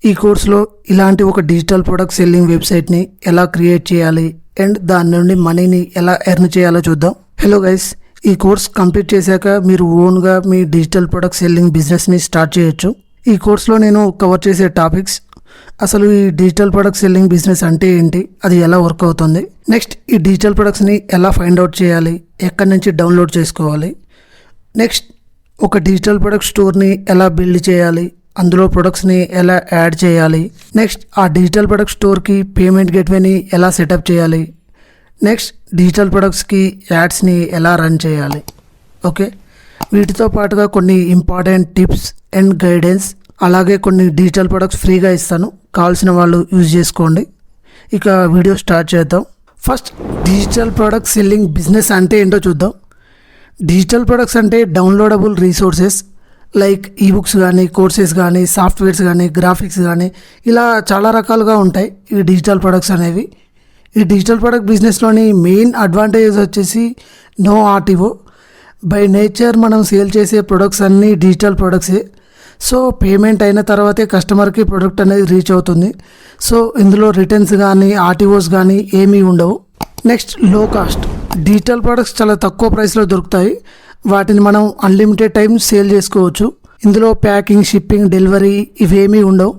ఈ కోర్సులో ఇలాంటి ఒక డిజిటల్ ప్రొడక్ట్ సెల్లింగ్ వెబ్సైట్ని ఎలా క్రియేట్ చేయాలి అండ్ దాని నుండి మనీని ఎలా ఎర్న్ చేయాలో చూద్దాం. హలో గైస్, ఈ కోర్స్ కంప్లీట్ చేశాక మీరు ఓన్గా మీ డిజిటల్ ప్రొడక్ట్ సెల్లింగ్ బిజినెస్ని స్టార్ట్ చేయొచ్చు. ఈ కోర్సులో నేను కవర్ చేసే టాపిక్స్, అసలు ఈ డిజిటల్ ప్రొడక్ట్ సెల్లింగ్ బిజినెస్ అంటే ఏంటి, అది ఎలా వర్క్ అవుతుంది, నెక్స్ట్ ఈ డిజిటల్ ప్రొడక్ట్స్ని ఎలా ఫైండ్ అవుట్ చేయాలి, ఎక్కడి నుంచి డౌన్లోడ్ చేసుకోవాలి, నెక్స్ట్ ఒక డిజిటల్ ప్రొడక్ట్ స్టోర్ని ఎలా బిల్డ్ చేయాలి, అందులో ప్రొడక్ట్స్ని ఎలా యాడ్ చేయాలి, నెక్స్ట్ ఆ డిజిటల్ ప్రొడక్ట్ స్టోర్కి పేమెంట్ గేట్వేని ఎలా సెటప్ చేయాలి, నెక్స్ట్ డిజిటల్ ప్రొడక్ట్స్కి యాడ్స్ని ఎలా రన్ చేయాలి. ఓకే, వీటితో పాటుగా కొన్ని ఇంపార్టెంట్ టిప్స్ అండ్ గైడెన్స్, అలాగే కొన్ని డిజిటల్ ప్రొడక్ట్స్ ఫ్రీగా ఇస్తాను, కావాల్సిన వాళ్ళు యూజ్ చేసుకోండి. ఇక వీడియో స్టార్ట్ చేద్దాం. First digital product selling business అంటే ఏంటో చూద్దాం. డిజిటల్ ప్రొడక్ట్స్ అంటే డౌన్లోడబుల్ రీసోర్సెస్ లైక్ ఈబుక్స్ కానీ, కోర్సెస్ కానీ, సాఫ్ట్వేర్స్ కానీ, గ్రాఫిక్స్ కానీ, ఇలా చాలా రకాలుగా ఉంటాయి ఈ డిజిటల్ ప్రొడక్ట్స్ అనేవి. ఈ డిజిటల్ ప్రొడక్ట్ బిజినెస్లోని మెయిన్ అడ్వాంటేజ్ వచ్చేసి నో ఆర్టీఓ. బై నేచర్ మనం సేల్ చేసే ప్రొడక్ట్స్ అన్నీ డిజిటల్ ప్రొడక్ట్సే. సో పేమెంట్ అయిన తర్వాతే కస్టమర్కి ప్రొడక్ట్ అనేది రీచ్ అవుతుంది. సో ఇందులో రిటర్న్స్ కానీ, ఆర్టీఓస్ కానీ ఏమీ ఉండవు. నెక్స్ట్ లో కాస్ట్. డిజిటల్ ప్రొడక్ట్స్ చాలా తక్కువ ప్రైస్లో దొరుకుతాయి. వాటిని మనం అన్లిమిటెడ్ టైం సేల్ చేసుకోవచ్చు. ఇందులో ప్యాకింగ్, షిప్పింగ్, డెలివరీ ఇవేమీ ఉండవు.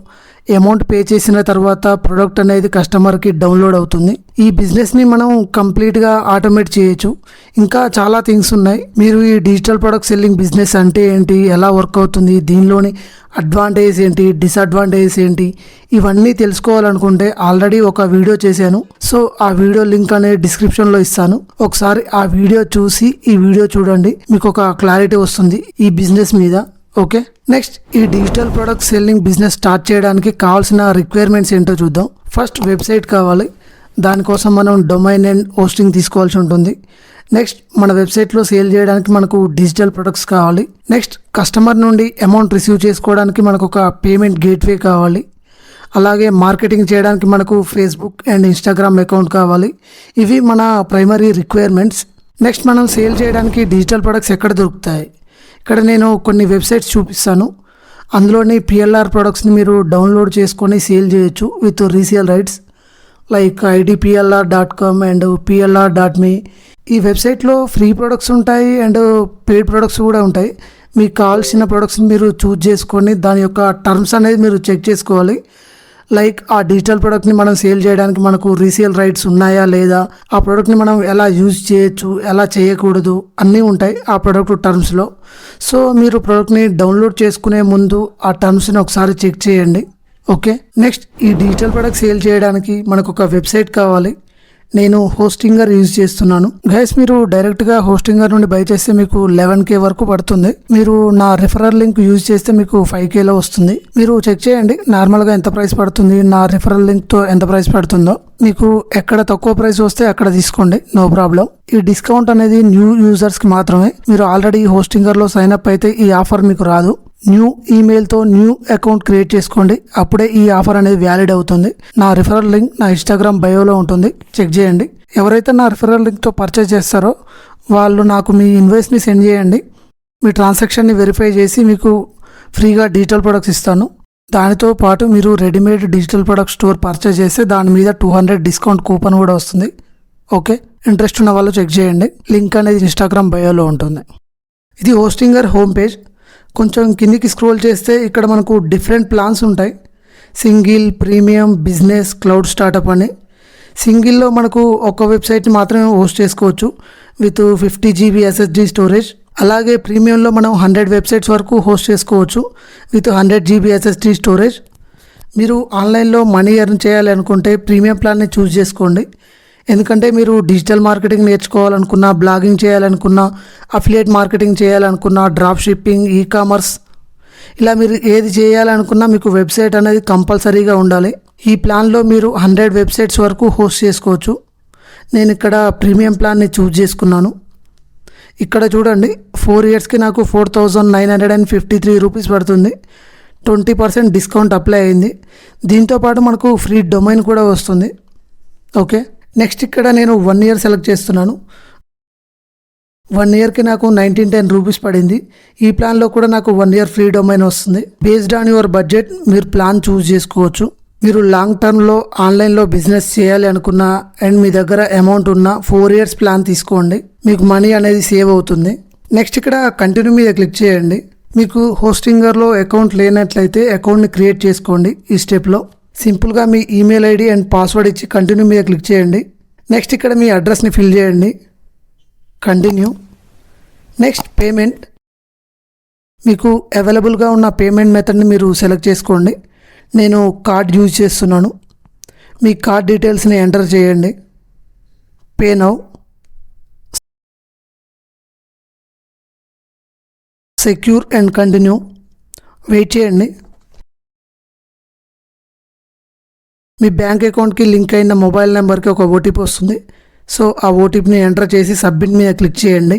అమౌంట్ పే చేసిన తర్వాత ప్రొడక్ట్ అనేది కస్టమర్కి డౌన్లోడ్ అవుతుంది. ఈ బిజినెస్ని మనం కంప్లీట్గా ఆటోమేట్ చేయొచ్చు. ఇంకా చాలా థింగ్స్ ఉన్నాయి. మీరు ఈ డిజిటల్ ప్రొడక్ట్ సెల్లింగ్ బిజినెస్ అంటే ఏంటి, ఎలా వర్క్ అవుతుంది, దీనిలోని అడ్వాంటేజ్ ఏంటి, డిసడ్వాంటేజెస్ ఏంటి, ఇవన్నీ తెలుసుకోవాలనుకుంటే ఆల్రెడీ ఒక వీడియో చేశాను. సో ఆ వీడియో లింక్ అనేది డిస్క్రిప్షన్లో ఇస్తాను. ఒకసారి ఆ వీడియో చూసి ఈ వీడియో చూడండి, మీకు ఒక క్లారిటీ వస్తుంది ఈ బిజినెస్ మీద. ఓకే, నెక్స్ట్ ఈ digital product selling business start చేయడానికి కావాల్సిన రిక్వైర్మెంట్స్ ఏంటో చూద్దాం. ఫస్ట్ వెబ్సైట్ కావాలి. దానికోసం మనం డొమైన్ అండ్ హోస్టింగ్ తీసుకోవాల్సి ఉంటుంది. నెక్స్ట్ మన వెబ్సైట్లో సేల్ చేయడానికి మనకు డిజిటల్ ప్రొడక్ట్స్ కావాలి. నెక్స్ట్ కస్టమర్ నుండి అమౌంట్ రిసీవ్ చేసుకోవడానికి మనకు ఒక పేమెంట్ గేట్వే కావాలి. అలాగే మార్కెటింగ్ చేయడానికి మనకు ఫేస్బుక్ అండ్ ఇన్స్టాగ్రామ్ అకౌంట్ కావాలి. ఇవి మన ప్రైమరీ రిక్వైర్మెంట్స్. నెక్స్ట్ మనం సేల్ చేయడానికి డిజిటల్ ప్రొడక్ట్స్ ఎక్కడ దొరుకుతాయి, ఇక్కడ నేను కొన్ని వెబ్సైట్స్ చూపిస్తాను. అందులోని పిఎల్ఆర్ ప్రొడక్ట్స్ని మీరు డౌన్లోడ్ చేసుకొని సేల్ చేయొచ్చు with resale rights like idplr.com and plr.me. ఈ వెబ్సైట్లో ఫ్రీ ప్రొడక్ట్స్ ఉంటాయి అండ్ పెయిడ్ ప్రొడక్ట్స్ కూడా ఉంటాయి. మీకు కావాల్సిన ప్రొడక్ట్స్ని మీరు చూజ్ చేసుకొని దాని యొక్క టర్మ్స్ అనేది మీరు చెక్ చేసుకోవాలి. లైక్ ఆ డిజిటల్ ప్రోడక్ట్ని మనం సేల్ చేయడానికి మనకు రీసేల్ రైట్స్ ఉన్నాయా లేదా, ఆ ప్రోడక్ట్ని మనం ఎలా యూజ్ చేయొచ్చు, ఎలా చేయకూడదు, అన్నీ ఉంటాయి ఆ ప్రోడక్ట్ టర్మ్స్లో. సో మీరు ప్రోడక్ట్ని డౌన్లోడ్ చేసుకునే ముందు ఆ టర్మ్స్ని ఒకసారి చెక్ చేయండి. ఓకే, నెక్స్ట్ ఈ డిజిటల్ ప్రోడక్ట్ సేల్ చేయడానికి మనకు ఒక వెబ్సైట్ కావాలి. నేను హోస్టింగర్ యూజ్ చేస్తున్నాను. గైస్, మీరు డైరెక్ట్గా హోస్టింగర్ నుండి బై చేస్తే మీకు 11K వరకు పడుతుంది. మీరు నా రిఫరల్ లింక్ యూజ్ చేస్తే మీకు 5Kలో వస్తుంది. మీరు చెక్ చేయండి నార్మల్గా ఎంత ప్రైస్ పడుతుంది, నా రిఫరల్ లింక్తో ఎంత ప్రైస్ పడుతుందో. మీకు ఎక్కడ తక్కువ ప్రైస్ వస్తే అక్కడ తీసుకోండి, నో ప్రాబ్లం. ఈ డిస్కౌంట్ అనేది న్యూ యూజర్స్కి మాత్రమే. మీరు ఆల్రెడీ హోస్టింగర్లో సైన్ అప్ అయితే ఈ ఆఫర్ మీకు రాదు. న్యూ ఈమెయిల్తో న్యూ అకౌంట్ క్రియేట్ చేసుకోండి, అప్పుడే ఈ ఆఫర్ అనేది వ్యాలిడ్ అవుతుంది. నా రిఫరల్ లింక్ నా ఇన్స్టాగ్రామ్ బయోలో ఉంటుంది, చెక్ చేయండి. ఎవరైతే నా రిఫరల్ లింక్తో పర్చేస్ చేస్తారో వాళ్ళు నాకు మీ ఇన్వాయిస్ని సెండ్ చేయండి. మీ ట్రాన్సాక్షన్ని వెరిఫై చేసి మీకు ఫ్రీగా డిజిటల్ ప్రొడక్ట్స్ ఇస్తాను. దానితో పాటు మీరు readymade digital product store purchase చేస్తే దాని మీద 200 డిస్కౌంట్ కూపన్ కూడా వస్తుంది. ఓకే, ఇంట్రెస్ట్ ఉన్న వాళ్ళు చెక్ చేయండి. లింక్ అనేది ఇన్స్టాగ్రామ్ బయోలో ఉంటుంది. ఇది హోస్టింగర్ హోమ్ పేజ్. కొంచెం కిందికి స్క్రోల్ చేస్తే ఇక్కడ మనకు డిఫరెంట్ ప్లాన్స్ ఉంటాయి. Single, premium, business, cloud startup అని. సింగిల్లో మనకు ఒక వెబ్సైట్ని మాత్రమే హోస్ట్ చేసుకోవచ్చు విత్ 50 GB SSD స్టోరేజ్. అలాగే ప్రీమియంలో మనం 100 వెబ్సైట్స్ వరకు హోస్ట్ చేసుకోవచ్చు విత్ 100 GB SSD స్టోరేజ్. మీరు ఆన్లైన్లో మనీ ఎర్న్ చేయాలి అనుకుంటే ప్రీమియం ప్లాన్ని చూస్ చేసుకోండి. ఎందుకంటే మీరు డిజిటల్ మార్కెటింగ్ నేర్చుకోవాలనుకున్నా, బ్లాగింగ్ చేయాలనుకున్నా, అఫిలియేట్ మార్కెటింగ్ చేయాలనుకున్నా, డ్రాప్ షిప్పింగ్, ఈకామర్స్, ఇలా మీరు ఏది చేయాలనుకున్నా మీకు వెబ్సైట్ అనేది కంపల్సరీగా ఉండాలి. ఈ ప్లాన్లో మీరు 100 వెబ్సైట్స్ వరకు హోస్ట్ చేసుకోవచ్చు. నేను ఇక్కడ ప్రీమియం ప్లాన్ని చూజ్ చేసుకున్నాను. ఇక్కడ చూడండి, 4 ఇయర్స్కి నాకు 4,953 రూపీస్ పడుతుంది. 20% డిస్కౌంట్ అప్లై అయింది. దీంతోపాటు మనకు ఫ్రీ డొమైన్ కూడా వస్తుంది. ఓకే, నెక్స్ట్ ఇక్కడ నేను 1 ఇయర్ సెలెక్ట్ చేస్తున్నాను. 1 ఇయర్కి నాకు 1910 రూపీస్ పడింది. ఈ ప్లాన్లో కూడా నాకు 1 ఇయర్ ఫ్రీ డొమైన్ వస్తుంది. బేస్డ్ ఆన్ యువర్ బడ్జెట్ మీరు ప్లాన్ చూస్ చేసుకోవచ్చు. మీరు లాంగ్ టర్మ్లో ఆన్లైన్లో బిజినెస్ చేయాలి అనుకున్నా అండ్ మీ దగ్గర అమౌంట్ ఉన్న 4 ఇయర్స్ ప్లాన్ తీసుకోండి. మీకు మనీ అనేది సేవ్ అవుతుంది. నెక్స్ట్ ఇక్కడ కంటిన్యూ మీద క్లిక్ చేయండి. మీకు హోస్టింగర్లో అకౌంట్ లేనట్లయితే అకౌంట్ని క్రియేట్ చేసుకోండి. ఈ స్టెప్లో సింపుల్గా మీ ఈమెయిల్ ఐడి అండ్ పాస్వర్డ్ ఇచ్చి కంటిన్యూ మీద క్లిక్ చేయండి. నెక్స్ట్ ఇక్కడ మీ అడ్రస్ని ఫిల్ చేయండి. కంటిన్యూ. Next payment. మీకు అవైలబుల్గా ఉన్న పేమెంట్ మెథడ్ని మీరు సెలెక్ట్ చేసుకోండి. నేను కార్డ్ యూజ్ చేస్తున్నాను. మీ కార్డ్ డీటెయిల్స్ని ఎంటర్ చేయండి. Pay now. Secure and continue. Wait చేయండి. మీ బ్యాంక్ అకౌంట్కి లింక్ అయిన మొబైల్ నెంబర్కి ఒక ఓటీపీ వస్తుంది. సో ఆ ఓటీపీని ఎంటర్ చేసి సబ్మిట్ మీద క్లిక్ చేయండి.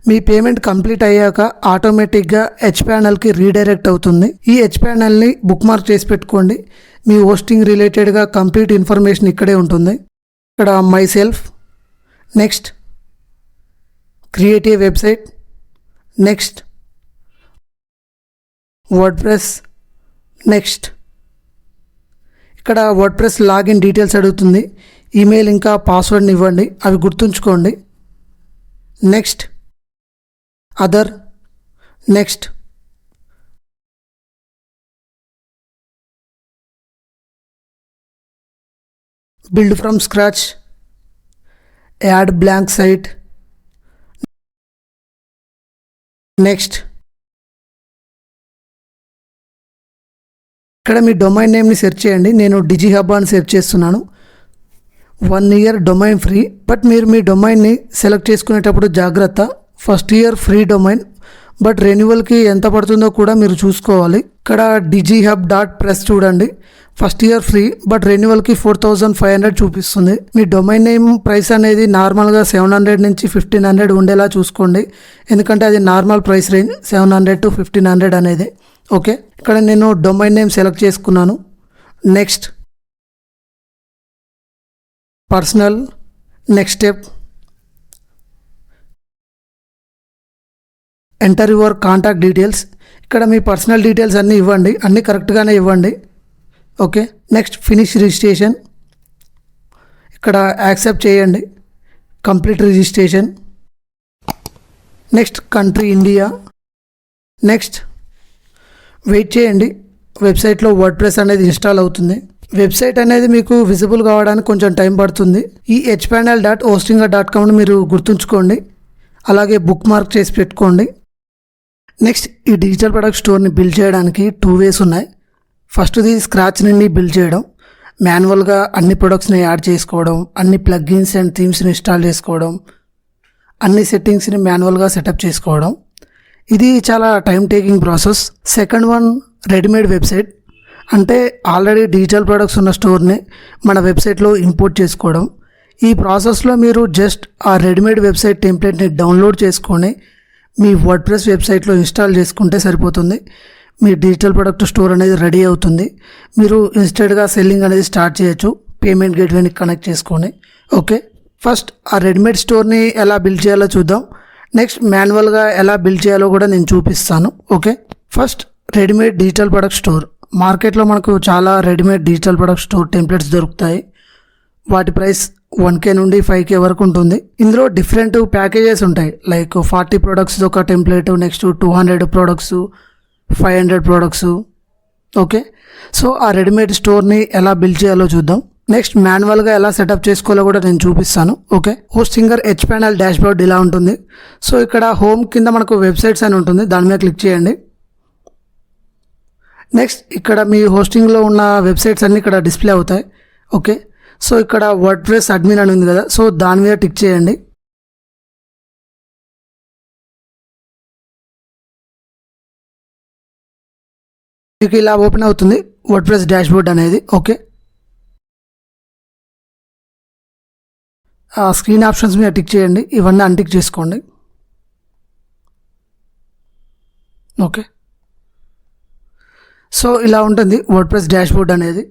మీ పేమెంట్ కంప్లీట్ అయ్యాక ఆటోమేటిక్గా హెచ్ ప్యానల్కి రీడైరెక్ట్ అవుతుంది. ఈ హెచ్ ప్యానల్ని బుక్ మార్క్ చేసి పెట్టుకోండి. మీ హోస్టింగ్ రిలేటెడ్గా కంప్లీట్ ఇన్ఫర్మేషన్ ఇక్కడే ఉంటుంది. ఇక్కడ myself, next create a website, next WordPress, next ఇక్కడ వర్డ్ప్రెస్ లాగిన్ డీటెయిల్స్ అడుగుతుంది. ఈమెయిల్ ఇంకా పాస్వర్డ్ని ఇవ్వండి, అవి గుర్తుంచుకోండి. Next other, next build from scratch, add blank site, next ఇక్కడ మీ డొమైన్ నేమ్ని సెర్చ్ చేయండి. నేను డిజిహబ్ అని సెర్చ్ చేస్తున్నాను. 1 ఇయర్ డొమైన్ ఫ్రీ. బట్ మీరు మీ డొమైన్ని సెలెక్ట్ చేసుకునేటప్పుడు జాగ్రత్త. First year free domain, but రెన్యువల్కి ఎంత పడుతుందో కూడా మీరు చూసుకోవాలి. ఇక్కడ digihub.press చూడండి. ఫస్ట్ ఇయర్ ఫ్రీ, బట్ రెన్యువల్కి 4500 చూపిస్తుంది. మీ డొమైన్ నేమ్ ప్రైస్ అనేది నార్మల్గా 700 నుంచి 1500 ఉండేలా చూసుకోండి. ఎందుకంటే అది నార్మల్ ప్రైస్ రేంజ్ 700 to 1500 అనేది. ఓకే, ఇక్కడ నేను డొమైన్ నేమ్ సెలెక్ట్ చేసుకున్నాను. Next personal, next step enter your contact details. ఇక్కడ మీ పర్సనల్ డీటెయిల్స్ అన్నీ ఇవ్వండి, అన్నీ కరెక్ట్గానే ఇవ్వండి. Okay, next finish registration. ఇక్కడ యాక్సెప్ట్ చేయండి. Complete registration. Next country India. Next wait చేయండి. వెబ్సైట్లో వర్డ్ప్రెస్ అనేది ఇన్స్టాల్ అవుతుంది. వెబ్సైట్ అనేది మీకు విజిబుల్ కావడానికి కొంచెం టైం పడుతుంది. ఈ hpanel.hostinger.comని మీరు గుర్తుంచుకోండి, అలాగే బుక్ మార్క్ చేసి పెట్టుకోండి. నెక్స్ట్ ఈ డిజిటల్ ప్రొడక్ట్ స్టోర్ని బిల్డ్ చేయడానికి 2 వేస్ ఉన్నాయి. ఫస్ట్ది స్క్రాచ్ నుండి బిల్డ్ చేయడం, మాన్యువల్గా అన్ని ప్రొడక్ట్స్ని యాడ్ చేసుకోవడం, అన్ని ప్లగ్ఇన్స్ అండ్ థీమ్స్ని ఇన్స్టాల్ చేసుకోవడం, అన్ని సెట్టింగ్స్ని మాన్యువల్గా సెటప్ చేసుకోవడం. ఇది చాలా time taking process. Second one readymade website, అంటే ఆల్రెడీ డిజిటల్ ప్రొడక్ట్స్ ఉన్న స్టోర్ని మన వెబ్సైట్లో ఇంపోర్ట్ చేసుకోవడం. ఈ ప్రాసెస్లో మీరు జస్ట్ ఆ రెడీమేడ్ వెబ్సైట్ టెంప్లెట్ని డౌన్లోడ్ చేసుకొని మీ వర్డ్ప్రెస్ వెబ్సైట్లో ఇన్స్టాల్ చేసుకుంటే సరిపోతుంది. మీ డిజిటల్ ప్రొడక్ట్ స్టోర్ అనేది రెడీ అవుతుంది. మీరు ఇన్స్టెంట్గా సెల్లింగ్ అనేది స్టార్ట్ చేయొచ్చు పేమెంట్ గేట్వేని కనెక్ట్ చేసుకొని. ఓకే, ఫస్ట్ ఆ రెడీమేడ్ స్టోర్ని ఎలా బిల్డ్ చేయాలో చూద్దాం. నెక్స్ట్ మాన్యువల్గా ఎలా బిల్డ్ చేయాలో కూడా నేను చూపిస్తాను. Okay, first readymade digital product store. మార్కెట్లో మనకు చాలా readymade digital product store templates దొరుకుతాయి. వాటి ప్రైస్ 1K నుండి 5K వరకు ఉంటుంది. ఇందులో డిఫరెంట్ ప్యాకేజెస్ ఉంటాయి. లైక్ 40 ప్రొడక్ట్స్ ఒక template, next 200 products, 500 products. Okay, so ఆ రెడీమేడ్ స్టోర్ని ఎలా బిల్డ్ చేయాలో చూద్దాం. నెక్స్ట్ మాన్యువల్గా ఎలా సెటప్ చేసుకోవాలో కూడా నేను చూపిస్తాను. ఓకే, హోస్టింగర్ hpanel డాష్బోర్డ్ ఇలా ఉంటుంది. సో ఇక్కడ హోమ్ కింద మనకు వెబ్సైట్స్ అని ఉంటుంది, దాని మీద క్లిక్ చేయండి. నెక్స్ట్ ఇక్కడ మీ హోస్టింగ్లో ఉన్న వెబ్సైట్స్ అన్నీ ఇక్కడ డిస్ప్లే అవుతాయి. ఓకే, సో ఇక్కడ వర్డ్ప్రెస్ అడ్మిన్ అని ఉంది కదా, సో దాని మీద టిక్ చేయండి. మీకు ఇలా ఓపెన్ అవుతుంది వర్డ్ప్రెస్ డాష్బోర్డ్ అనేది. ఓకే, ఆ స్క్రీన్ ఆప్షన్స్ మీద టిక్ చేయండి, ఇవన్నీ అన్టిక్ చేసుకోండి. ఓకే, సో ఇలా ఉంటుంది వర్డ్ప్రెస్ డాష్బోర్డ్ అనేది.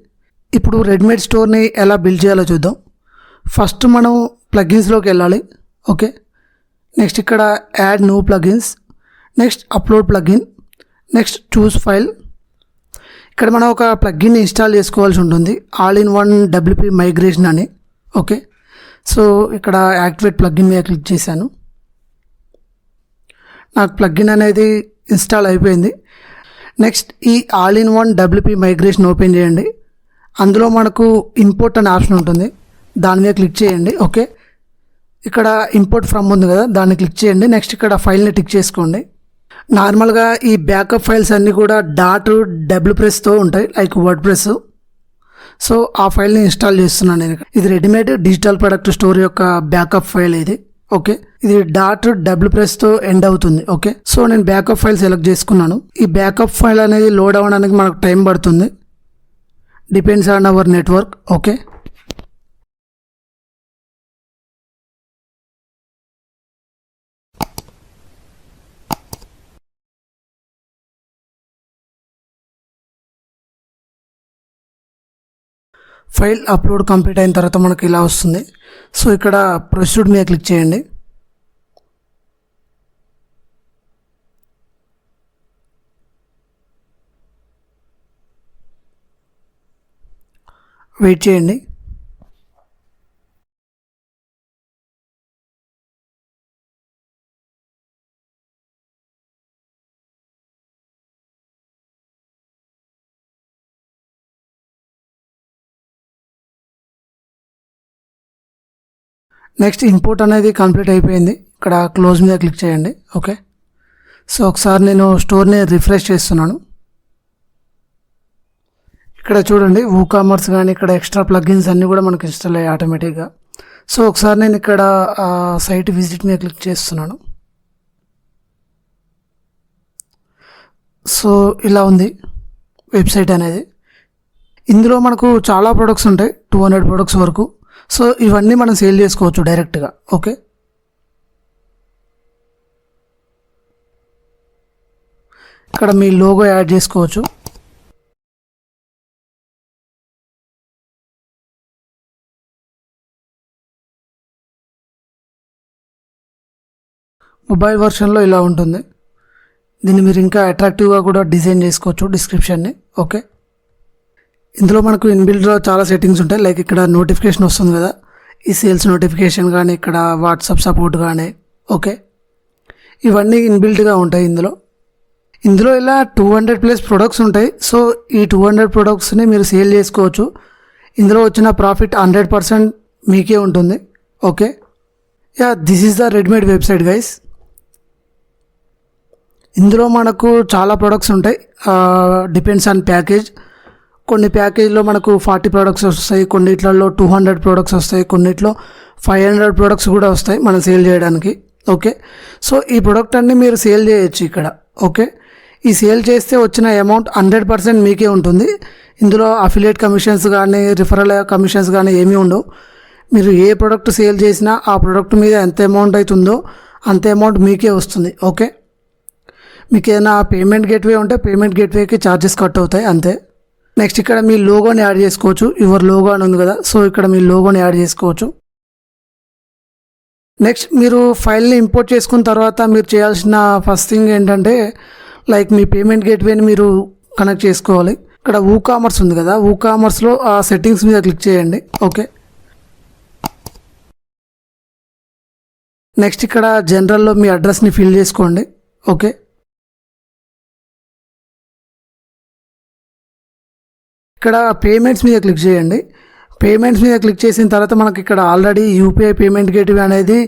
ఇప్పుడు రెడీమేడ్ స్టోర్ని ఎలా బిల్డ్ చేయాలో చూద్దాం. ఫస్ట్ మనం ప్లగిన్స్లోకి వెళ్ళాలి. ఓకే. నెక్స్ట్ ఇక్కడ add new plugins, next upload plugin, next choose file. ఇక్కడ మనం ఒక ప్లగిన్ ఇన్స్టాల్ చేసుకోవాల్సి ఉంటుంది, all in one WP migration అని. ఓకే. సో ఇక్కడ యాక్టివేట్ ప్లగిన్ మీద క్లిక్ చేశాను. నాకు ప్లగిన్ అనేది ఇన్స్టాల్ అయిపోయింది. నెక్స్ట్ ఈ all in one WP migration open చేయండి. అందులో మనకు ఇంపోర్ట్ అనే ఆప్షన్ ఉంటుంది, దాని మీద క్లిక్ చేయండి. ఓకే. ఇక్కడ ఇంపోర్ట్ ఫ్రమ్ ఉంది కదా, దాన్ని క్లిక్ చేయండి. నెక్స్ట్ ఇక్కడ ఫైల్ని టిక్ చేసుకోండి. నార్మల్గా ఈ బ్యాకప్ ఫైల్స్ అన్నీ కూడా .wpressతో ఉంటాయి, లైక్ వర్డ్ ప్రెస్. సో ఆ ఫైల్ని ఇన్స్టాల్ చేస్తున్నాను నేను. ఇది రెడీమేడ్ డిజిటల్ ప్రొడక్ట్ స్టోర్ యొక్క బ్యాకప్ ఫైల్ ఇది. ఓకే. ఇది .wpressతో ఎండ్ అవుతుంది. ఓకే. సో నేను బ్యాకప్ ఫైల్ సెలెక్ట్ చేసుకున్నాను. ఈ బ్యాకప్ ఫైల్ అనేది లోడ్ అవ్వడానికి మనకు టైం పడుతుంది, depends on our network. Okay. File upload complete అయిన తర్వాత మనకి ఇలా వస్తుంది. సో ఇక్కడ ప్రొసీడ్ మీద క్లిక్ చేయండి. వెయిట్ చేయండి. నెక్స్ట్ ఇంపోర్ట్ అనేది కంప్లీట్ అయిపోయింది. ఇక్కడ క్లోజ్ మీద క్లిక్ చేయండి. ఓకే. సో ఒకసారి నేను స్టోర్ని రిఫ్రెష్ చేస్తున్నాను. ఇక్కడ చూడండి, WooCommerce కానీ ఇక్కడ ఎక్స్ట్రా ప్లగిన్స్ అన్నీ కూడా మనకు ఇన్స్టాల్ అయ్యాయి ఆటోమేటిక్గా. సో ఒకసారి నేను ఇక్కడ సైట్ విజిట్ మీద క్లిక్ చేస్తున్నాను. సో ఇలా ఉంది వెబ్సైట్ అనేది. ఇందులో మనకు చాలా ప్రొడక్ట్స్ ఉంటాయి, 200 ప్రొడక్ట్స్ వరకు. సో ఇవన్నీ మనం సేల్ చేసుకోవచ్చు డైరెక్ట్గా. ఓకే. ఇక్కడ మీ లోగో యాడ్ చేసుకోవచ్చు. మొబైల్ వర్షన్లో ఇలా ఉంటుంది. దీన్ని మీరు ఇంకా అట్రాక్టివ్గా కూడా డిజైన్ చేసుకోవచ్చు డిస్క్రిప్షన్ని. ఓకే. ఇందులో మనకు ఇన్బిల్డ్లో చాలా సెట్టింగ్స్ ఉంటాయి, లైక్ ఇక్కడ నోటిఫికేషన్ వస్తుంది కదా, ఈ సేల్స్ నోటిఫికేషన్ కానీ ఇక్కడ వాట్సాప్ సపోర్ట్ కానీ. ఓకే. ఇవన్నీ ఇన్బిల్డ్గా ఉంటాయి ఇందులో ఇలా 200+ ప్రొడక్ట్స్ ఉంటాయి. సో ఈ 200 ప్రొడక్ట్స్ని మీరు సేల్ చేసుకోవచ్చు. ఇందులో వచ్చిన ప్రాఫిట్ 100% మీకే ఉంటుంది. Okay. Yeah, this is the readymade website guys. ఇందులో మనకు చాలా ప్రొడక్ట్స్ ఉంటాయి, డిపెండ్స్ ఆన్ ప్యాకేజ్. కొన్ని ప్యాకేజ్లో మనకు 40 ప్రొడక్ట్స్ వస్తాయి, కొన్నిట్లలో 200 ప్రొడక్ట్స్ వస్తాయి, కొన్నిట్లో 500 ప్రొడక్ట్స్ కూడా వస్తాయి మనం సేల్ చేయడానికి. ఓకే. సో ఈ ప్రొడక్ట్ అన్ని మీరు సేల్ చేయొచ్చు ఇక్కడ. ఓకే. ఈ సేల్ చేస్తే వచ్చిన అమౌంట్ 100% మీకే ఉంటుంది. ఇందులో అఫిలియేట్ కమిషన్స్ కానీ రిఫరల్ కమిషన్స్ కానీ ఏమీ ఉండవు. మీరు ఏ ప్రోడక్ట్ సేల్ చేసినా ఆ ప్రోడక్ట్ మీద ఎంత అమౌంట్ అవుతుందో అంత అమౌంట్ మీకే వస్తుంది. ఓకే. మీకు ఏదైనా పేమెంట్ గేట్వే ఉంటే పేమెంట్ గేట్వేకి ఛార్జెస్ కట్ అవుతాయి, అంతే. నెక్స్ట్ ఇక్కడ మీ లోగోని యాడ్ చేసుకోవచ్చు. యువర్ లోగో అని ఉంది కదా, సో ఇక్కడ మీ లోగోని యాడ్ చేసుకోవచ్చు. నెక్స్ట్ మీరు ఫైల్ని ఇంపోర్ట్ చేసుకున్న తర్వాత మీరు చేయాల్సిన ఫస్ట్ థింగ్ ఏంటంటే, లైక్ మీ పేమెంట్ గేట్వేని మీరు కనెక్ట్ చేసుకోవాలి. ఇక్కడ WooCommerce ఉంది కదా, WooCommerceలో ఆ సెట్టింగ్స్ మీద క్లిక్ చేయండి. ఓకే. నెక్స్ట్ ఇక్కడ జనరల్లో మీ అడ్రస్ని ఫిల్ చేసుకోండి. ఓకే. ఇక్కడ పేమెంట్స్ మీద క్లిక్ చేయండి. పేమెంట్స్ మీద క్లిక్ చేసిన తర్వాత మనకి ఇక్కడ ఆల్రెడీ యూపీఐ పేమెంట్ గేట్వే అనేది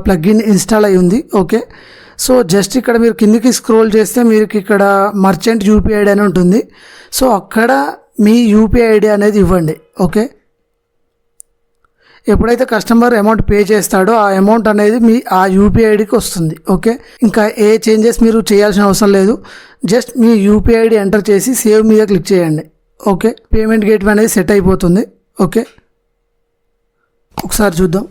ప్లగిన్ ఇన్స్టాల్ అయి ఉంది. ఓకే. సో జస్ట్ ఇక్కడ మీరు కిందికి స్క్రోల్ చేస్తే మీకు ఇక్కడ మర్చెంట్ యూపీఐ ఐడి అని ఉంటుంది. సో అక్కడ మీ యూపీఐ ఐడి అనేది ఇవ్వండి. ఓకే. ఎప్పుడైతే కస్టమర్ అమౌంట్ పే చేస్తాడో ఆ అమౌంట్ అనేది మీ ఆ యూపీఐ ఐడికి వస్తుంది. ఓకే. ఇంకా ఏ చేంజెస్ మీరు చేయాల్సిన అవసరం లేదు. జస్ట్ మీ యూపీఐ ఐడి ఎంటర్ చేసి సేవ్ మీద క్లిక్ చేయండి. ఓకే. పేమెంట్ గేట్వే అనేది సెట్ అయిపోతుంది. ఓకే. ఒకసారి చూద్దాం.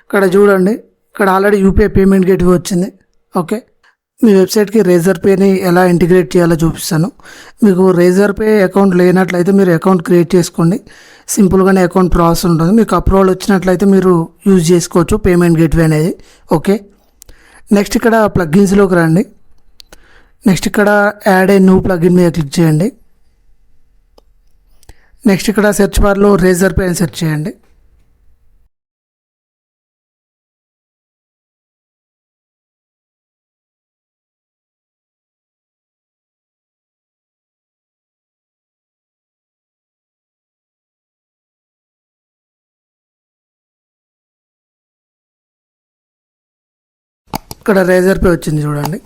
ఇక్కడ చూడండి, ఇక్కడ ఆల్రెడీ యూపీఐ పేమెంట్ గేట్వే వచ్చింది. ఓకే. మీ వెబ్సైట్కి రేజర్ పేని ఎలా ఇంటిగ్రేట్ చేయాలో చూపిస్తాను. మీకు రేజర్ పే అకౌంట్ లేనట్లయితే మీరు అకౌంట్ క్రియేట్ చేసుకోండి. సింపుల్గానే అకౌంట్ ప్రాసెస్ ఉంటుంది. మీకు అప్రూవల్ వచ్చినట్లయితే మీరు యూజ్ చేసుకోవచ్చు పేమెంట్ గేట్వే అనేది. ఓకే, నెక్స్ట్ ఇక్కడ ప్లగ్గిన్స్లోకి రండి. నెక్స్ట్ ఇక్కడ యాడ్ ఏ న్యూ ప్లగ్ఇన్ మీద క్లిక్ చేయండి. నెక్స్ట్ ఇక్కడ సెర్చ్ బార్లో రేజర్ పే అని సెర్చ్ చేయండి. ఇక్కడ రేజర్ పే వచ్చింది చూడండి.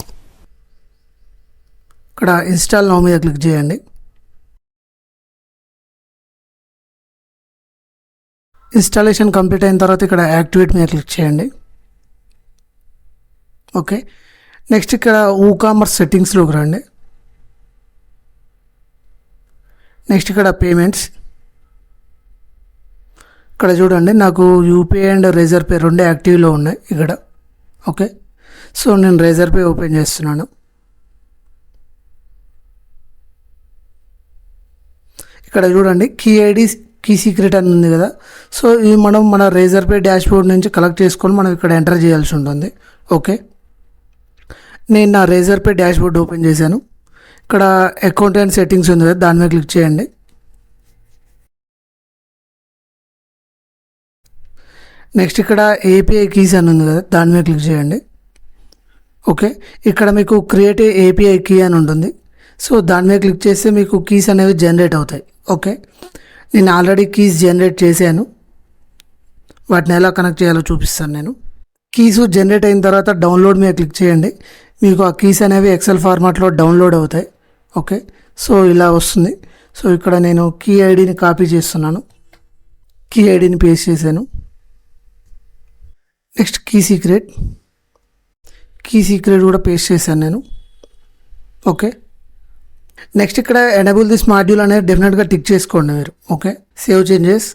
ఇక్కడ ఇన్స్టాల్ నౌ మీద క్లిక్ చేయండి. ఇన్స్టాలేషన్ కంప్లీట్ అయిన తర్వాత ఇక్కడ యాక్టివేట్ మీద క్లిక్ చేయండి. ఓకే, నెక్స్ట్ ఇక్కడ ఊకామర్స్ సెట్టింగ్స్లోకి రండి. నెక్స్ట్ ఇక్కడ పేమెంట్స్. ఇక్కడ చూడండి నాకు యూపీఐ అండ్ రేజర్ పే రెండే యాక్టివ్లో ఉన్నాయి ఇక్కడ. ఓకే, సో నేను రేజర్ పే ఓపెన్ చేస్తున్నాను. ఇక్కడ చూడండి కీ సీక్రెట్ అని ఉంది కదా. సో ఇది మనం మన రేజర్ పే డాష్ బోర్డ్ నుంచి కలెక్ట్ చేసుకొని మనం ఇక్కడ ఎంటర్ చేయాల్సి ఉంటుంది. ఓకే, నేను నా Razorpay dashboard open చేశాను. ఇక్కడ అకౌంట్ అండ్ సెట్టింగ్స్ ఉంది కదా, దాని మీద క్లిక్ చేయండి. నెక్స్ట్ ఇక్కడ ఏపీఐ కీస్ అని ఉంది కదా, దాని మీద క్లిక్ చేయండి. ఓకే, ఇక్కడ మీకు క్రియేట్ ఏపీఐ కీ అని ఉంటుంది. సో దాని మీద క్లిక్ చేస్తే మీకు కీస్ అనేవి జనరేట్ అవుతాయి. ఓకే, నేను ఆల్రెడీ కీస్ జనరేట్ చేశాను. వాటిని ఎలా కనెక్ట్ చేయాలో చూపిస్తాను నేను. కీస్ జనరేట్ అయిన తర్వాత డౌన్లోడ్ మీద క్లిక్ చేయండి. మీకు ఆ కీస్ అనేవి ఎక్సెల్ ఫార్మాట్లో డౌన్లోడ్ అవుతాయి. ఓకే, సో ఇలా వస్తుంది. సో ఇక్కడ నేను కీ ఐడిని కాపీ చేస్తున్నాను. కీ ఐడిని పేస్ట్ చేశాను. నెక్స్ట్ కీ సీక్రెట్ కూడా పేస్ట్ చేశాను నేను. ఓకే, నెక్స్ట్ ఇక్కడ ఎనేబుల్ దిస్ మాడ్యూల్ అనేది డెఫినెట్గా టిక్ చేసుకోండి మీరు. Okay, save changes.